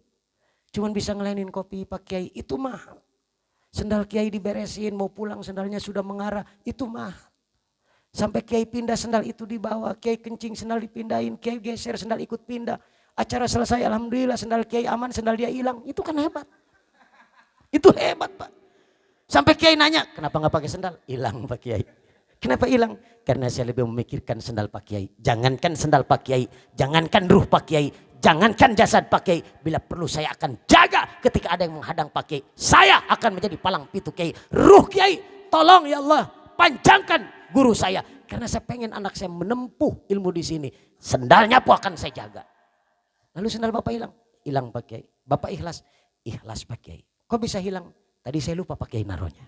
Cuman bisa ngelainin kopi Pak Kiai, itu mahal. Sendal kiai diberesin, mau pulang sendalnya sudah mengarah, itu mahal. Sampai kiai pindah sendal itu dibawa, kiai kencing sendal dipindahin, kiai geser sendal ikut pindah. Acara selesai alhamdulillah sendal kiai aman, sendal dia hilang, itu kan hebat. Itu hebat Pak. Sampai kiai nanya, kenapa nggak pakai sendal? Hilang Pak Kiai. Kenapa hilang? Karena saya lebih memikirkan sendal Pak Kiai. Jangankan sendal Pak Kiai, jangankan ruh Pak Kiai, jangankan jasad Pak Kiai, bila perlu saya akan jaga ketika ada yang menghadang Pak Kiai. Saya akan menjadi palang pintu Kiai. Ruh Kiai, tolong ya Allah, panjangkan guru saya. Karena saya pengen anak saya menempuh ilmu di sini. Sendalnya pun akan saya jaga. Lalu sendal Bapak hilang. Hilang Pak Kiai. Bapak ikhlas. Ikhlas Pak Kiai. Kok bisa hilang? Tadi saya lupa Pak Kiai naruhnya.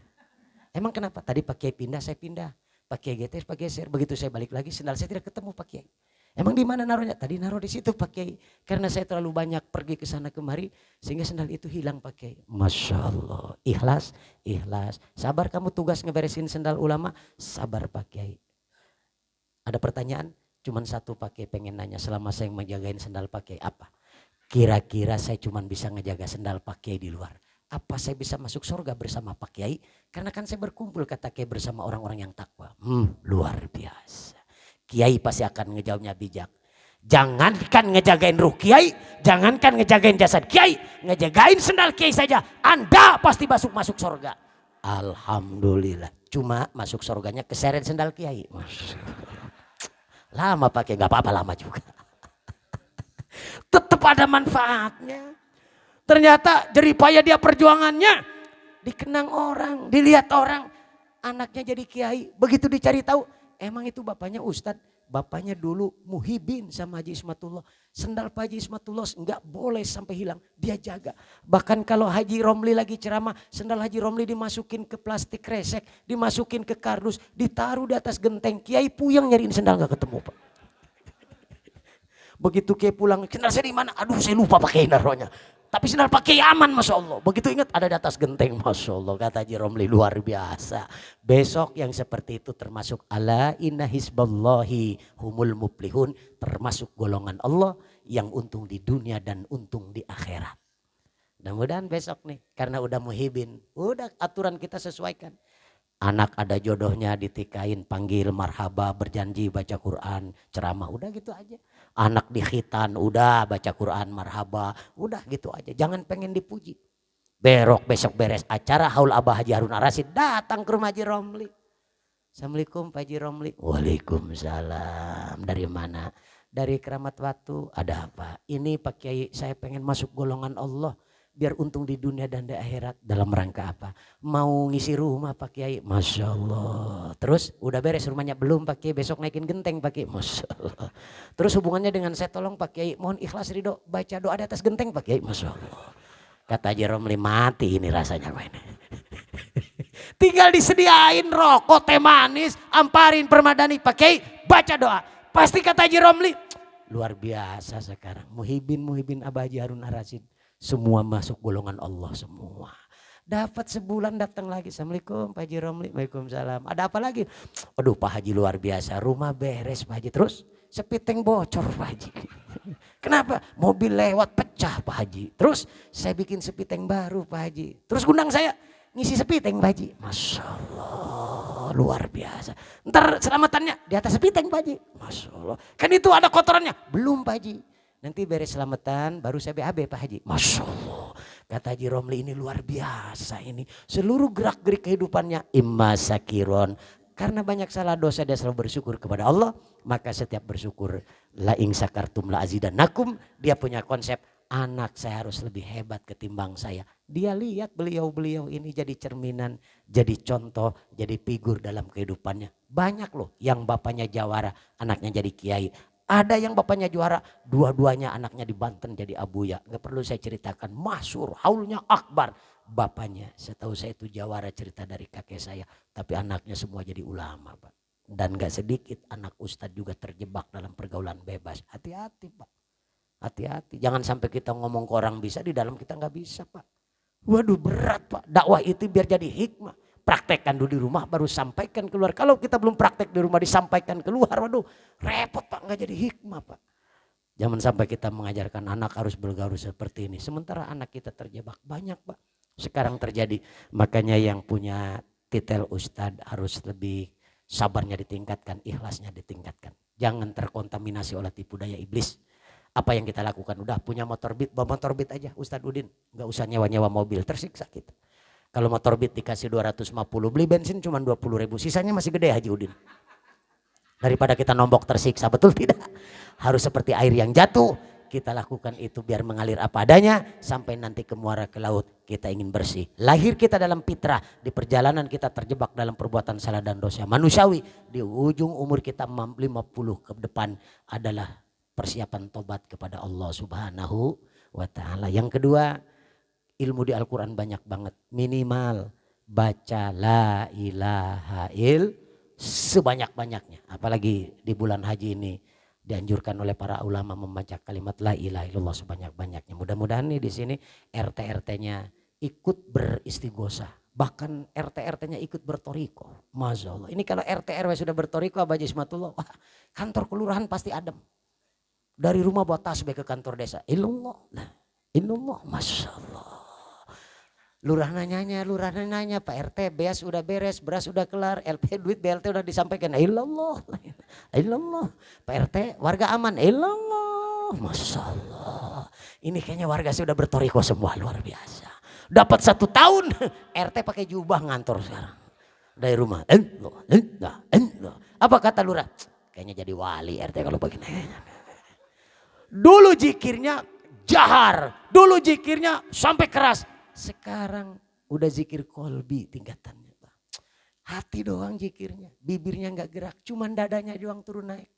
Emang kenapa? Tadi Pak Kiai pindah, saya pindah. Pak Kiai geser, Pak geser. Begitu saya balik lagi, sendal saya tidak ketemu Pak Kiai. Emang di mana naruhnya? Tadi naruh di situ Pak Kiai. Karena saya terlalu banyak pergi ke sana kemari, sehingga sendal itu hilang Pak Kiai. Masya Allah. Ikhlas, ikhlas. Sabar kamu tugas ngeberesin sendal ulama. Sabar Pak Kiai. Ada pertanyaan? Cuman satu Pak Kiai pengen nanya, selama saya menjagain sendal Pak Kiai apa? Kira-kira saya cuman bisa ngejaga sendal Pak Kiai di luar. Apa saya bisa masuk surga bersama Pak Kiai? Karena kan saya berkumpul kata Kiai bersama orang-orang yang takwa. Luar biasa. Kiai pasti akan ngejawabnya bijak. Jangankan ngejagain ruh Kiai, jangankan ngejagain jasad Kiai, ngejagain sendal Kiai saja, Anda pasti masuk surga. Alhamdulillah. Cuma masuk surganya keseret sendal Kiai. Lama pakai, nggak apa-apa lama juga. Tetap ada manfaatnya. Ternyata jeripaya dia perjuangannya dikenang orang, dilihat orang, anaknya jadi kiai. Begitu dicari tahu, emang itu bapaknya Ustadz. Bapaknya dulu muhibin sama Haji Ismatullah. Sendal Pak Haji Ismatullah enggak boleh sampai hilang. Dia jaga. Bahkan kalau Haji Romli lagi ceramah, sendal Haji Romli dimasukin ke plastik kresek, dimasukin ke kardus, ditaruh di atas genteng. Kiai puyeng nyariin sendal enggak ketemu Pak. Begitu Kiai pulang, sendal saya di mana? Aduh saya lupa pakai naruhnya. Tapi sendal pakai aman Masya Allah. Begitu ingat ada di atas genteng Masya Allah. Kata Haji Romli luar biasa. Besok yang seperti itu termasuk ala inna hisballahi humul muflihun. Termasuk golongan Allah yang untung di dunia dan untung di akhirat. Mudah-mudahan besok nih. Karena udah muhibin. Udah aturan kita sesuaikan. Anak ada jodohnya ditikain, panggil marhaba, berjanji baca Quran, ceramah, udah gitu aja. Anak di khitan, udah baca Quran, marhaba, udah gitu aja. Jangan pengen dipuji. Berok besok beres acara haul Abah Haji Harun Ar-Rasyid, datang ke rumah Haji Romli. Assalamualaikum Pak Haji Romli. Waalaikumsalam. Dari mana? Dari Keramat Watu. Ada apa? Ini Pak Kiai, saya pengen masuk golongan Allah. Biar untung di dunia dan di akhirat. Dalam rangka apa? Mau ngisi rumah Pak Kiai. Masya Allah. Terus udah beres rumahnya? Belum Pak Kiai, besok naikin genteng Pak Kiai. Masya Allah. Terus hubungannya dengan saya, tolong Pak Kiai, mohon ikhlas ridho baca doa di atas genteng Pak Kiai. Masya Allah. Kata Haji Romli, mati ini rasanya Pak ini. Tinggal disediain rokok, teh manis, amparin, permadani Pak Kiai, baca doa. Pasti kata Haji Romli, luar biasa sekarang. Muhibin Abah Haji Harun Ar-Rasyid. Semua masuk golongan Allah semua. Dapat sebulan datang lagi. Assalamualaikum Pak Haji Romli. Waalaikumsalam. Ada apa lagi? Aduh Pak Haji luar biasa. Rumah beres Pak Haji. Terus sepiteng bocor Pak Haji. Kenapa? Mobil lewat pecah Pak Haji. Terus saya bikin sepiteng baru Pak Haji. Terus undang saya ngisi sepiteng Pak Haji. Masya Allah luar biasa. Ntar selamatannya di atas sepiteng Pak Haji. Masya Allah. Kan itu ada kotorannya. Belum Pak Haji. Nanti beres selamatan baru saya BAB Pak Haji. Masya Allah. Kata Haji Romli ini luar biasa ini. Seluruh gerak gerik kehidupannya imma sakiron. Karena banyak salah dosa dia selalu bersyukur kepada Allah. Maka setiap bersyukur la ing sakartum la azidannakum. Dia punya konsep anak saya harus lebih hebat ketimbang saya. Dia lihat beliau-beliau ini jadi cerminan. Jadi contoh, jadi figur dalam kehidupannya. Banyak loh yang bapaknya jawara anaknya jadi kiai. Ada yang bapaknya juara, dua-duanya anaknya di Banten jadi abuya. Gak perlu saya ceritakan, masyhur, haulnya akbar. Bapaknya, setahu saya itu jawara cerita dari kakek saya. Tapi anaknya semua jadi ulama Pak. Dan gak sedikit anak ustadz juga terjebak dalam pergaulan bebas. Hati-hati Pak, hati-hati. Jangan sampai kita ngomong ke orang bisa, di dalam kita gak bisa Pak. Waduh berat Pak, dakwah itu biar jadi hikmah. Praktekkan dulu di rumah baru sampaikan keluar. Kalau kita belum praktek di rumah disampaikan keluar, waduh repot Pak, nggak jadi hikmah Pak. Jangan sampai kita mengajarkan anak harus bergaul seperti ini. Sementara anak kita terjebak banyak Pak. Sekarang terjadi, makanya yang punya titel Ustadz harus lebih sabarnya ditingkatkan, ikhlasnya ditingkatkan. Jangan terkontaminasi oleh tipu daya iblis. Apa yang kita lakukan? Udah punya motor Beat, bawa motor Beat aja Ustadz Udin. Nggak usah nyewa-nyewa mobil, tersiksa kita. Kalau motor Beat dikasih 250, beli bensin cuma 20.000, sisanya masih gede Haji Udin. Daripada kita nombok tersiksa, betul tidak? Harus seperti air yang jatuh, kita lakukan itu biar mengalir apa adanya, sampai nanti ke muara ke laut. kita ingin bersih. Lahir kita dalam fitrah, di perjalanan kita terjebak dalam perbuatan salah dan dosa manusiawi. Di ujung umur kita 50 ke depan adalah persiapan tobat kepada Allah Subhanahu wa ta'ala. Yang kedua, ilmu di Al-Quran banyak banget. Minimal baca la ilaha sebanyak-banyaknya. Apalagi di bulan haji ini dianjurkan oleh para ulama membaca kalimat la ilaha illallah sebanyak-banyaknya. Mudah-mudahan nih di sini RT-RT-nya ikut beristighosah. Bahkan RT-RT-nya ikut bertoriko. Masya Allah. Ini kalau RT RW sudah bertoriko Abah Jismatullah, wah, kantor kelurahan pasti adem. Dari rumah bawa tasbih ke kantor desa. Illallah. Nah, illallah. Masya Allah. Lurah nanya, Pak RT beas udah beres, beras udah kelar, LP duit BLT udah disampaikan. Illallah. Illallah. Pak RT warga aman. Illallah. Masya Allah. Ini kayaknya warga sudah bertoriko semua, luar biasa. Dapat 1 tahun RT pakai jubah ngantor sekarang. Dari rumah. Apa kata lurah? Kayaknya jadi wali RT kalau begini. Dulu zikirnya jahar. Dulu zikirnya sampai keras. Sekarang udah zikir kolbi tingkatannya. Hati doang zikirnya. Bibirnya gak gerak. Cuman dadanya doang turun naik.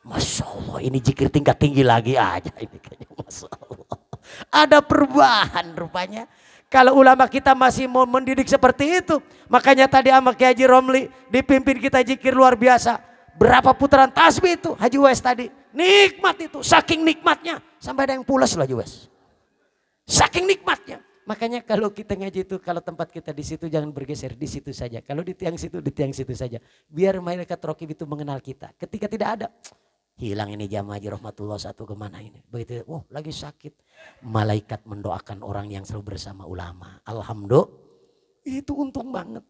Masya Allah, ini zikir tingkat tinggi lagi aja. Ini kayaknya Masya Allah. Ada perubahan rupanya. Kalau ulama kita masih mau mendidik seperti itu. Makanya tadi sama Kiai Haji Romli dipimpin kita zikir luar biasa. Berapa putaran tasbih itu Haji Wes tadi. Nikmat itu, saking nikmatnya. Sampai ada yang pulas loh Haji Wes. Saking nikmatnya. Makanya kalau kita ngaji itu, kalau tempat kita di situ jangan bergeser, di situ saja. Kalau di tiang situ saja. Biar malaikat raqib itu mengenal kita. Ketika tidak ada, hilang ini jamaah Haji Rahmatullah satu kemana ini. Begitu, lagi sakit. Malaikat mendoakan orang yang selalu bersama ulama. Alhamdulillah, itu untung banget.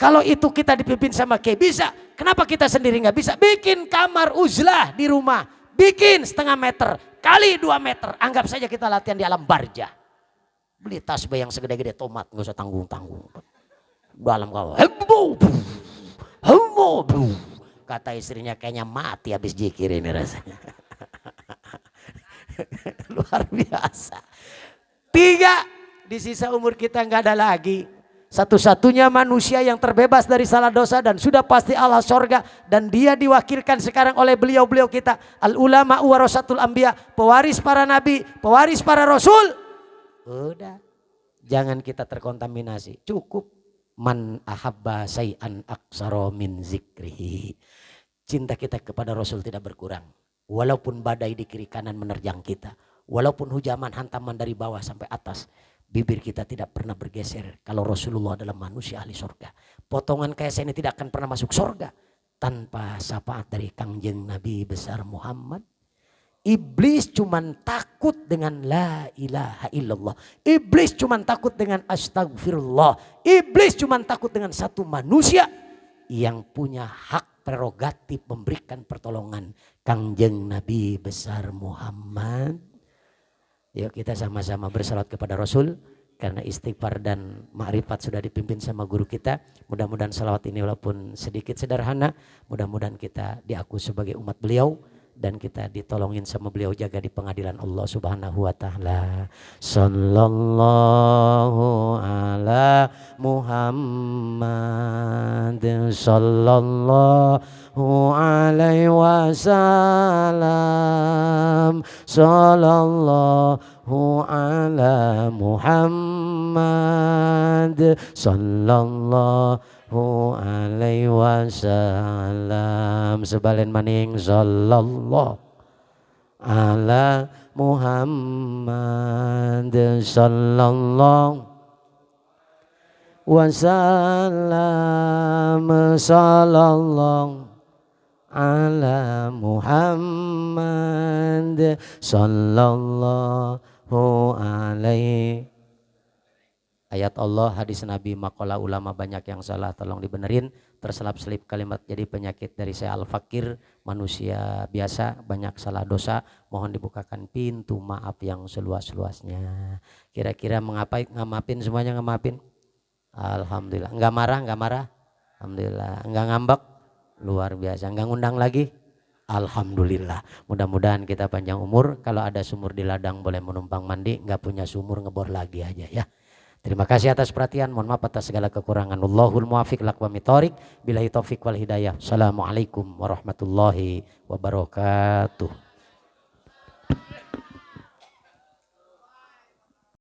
Kalau itu kita dipimpin sama Kiai bisa. Kenapa kita sendiri nggak bisa? Bikin kamar uzlah di rumah. Bikin 1/2 meter kali 2 meter. Anggap saja kita latihan di alam barja. Beli tasbih yang segede-gede tomat. Nggak usah tanggung-tanggung. Dalam kawah. Kata istrinya kayaknya mati habis zikir ini rasanya. Luar biasa. 3. Di sisa umur kita nggak ada lagi. Satu-satunya manusia yang terbebas dari salah dosa dan sudah pasti Allah sorga. Dan dia diwakilkan sekarang oleh beliau-beliau kita. Al-ulama warasatul anbiya. Pewaris para nabi, pewaris para rasul. Udah. Jangan kita terkontaminasi. Cukup. Man ahabba say'an aksara min zikrihi. Cinta kita kepada Rasul tidak berkurang. Walaupun badai di kiri kanan menerjang kita. Walaupun hujaman hantaman dari bawah sampai atas. Bibir kita tidak pernah bergeser. Kalau Rasulullah adalah manusia ahli surga. Potongan kayak saya ini tidak akan pernah masuk surga. Tanpa syafaat dari Kangjeng Nabi besar Muhammad. Iblis cuman takut dengan la ilaha illallah. Iblis cuman takut dengan astagfirullah. Iblis cuman takut dengan satu manusia. Yang punya hak prerogatif memberikan pertolongan. Kangjeng Nabi besar Muhammad. Yuk kita sama-sama bersalawat kepada Rasul. Karena istighfar dan ma'rifat sudah dipimpin sama guru kita. Mudah-mudahan salawat ini walaupun sedikit sederhana. Mudah-mudahan kita diaku sebagai umat beliau. Dan kita ditolongin sama beliau jaga di pengadilan Allah subhanahu wa ta'ala. Sallallahu ala Muhammad. Sallallahu alaihi wasallam. Sallallahu ala Muhammad. Sallallahu alaihi wasallam. Sebalen maning sallallahu ala Muhammad. Sallallahu wasallam. Sallallahu ala Muhammad. Sallallahu alaihi. Ayat Allah, hadis Nabi, makalah ulama banyak yang salah, tolong dibenerin. Terselap-selip kalimat jadi penyakit dari saya al-fakir, manusia biasa, banyak salah dosa. Mohon dibukakan pintu maaf yang seluas-luasnya. Kira-kira ngamaafin semuanya, ngamaafin? Alhamdulillah. Enggak marah? Alhamdulillah. Enggak ngambek? Luar biasa. Enggak ngundang lagi? Alhamdulillah. Mudah-mudahan kita panjang umur. Kalau ada sumur di ladang boleh menumpang mandi. Nggak punya sumur ngebor lagi aja ya. Terima kasih atas perhatian. Mohon maaf atas segala kekurangan. Wallahul muwaffiq laqwamit thoriq. Billahi taufiq wal hidayah. Assalamualaikum warahmatullahi wabarakatuh.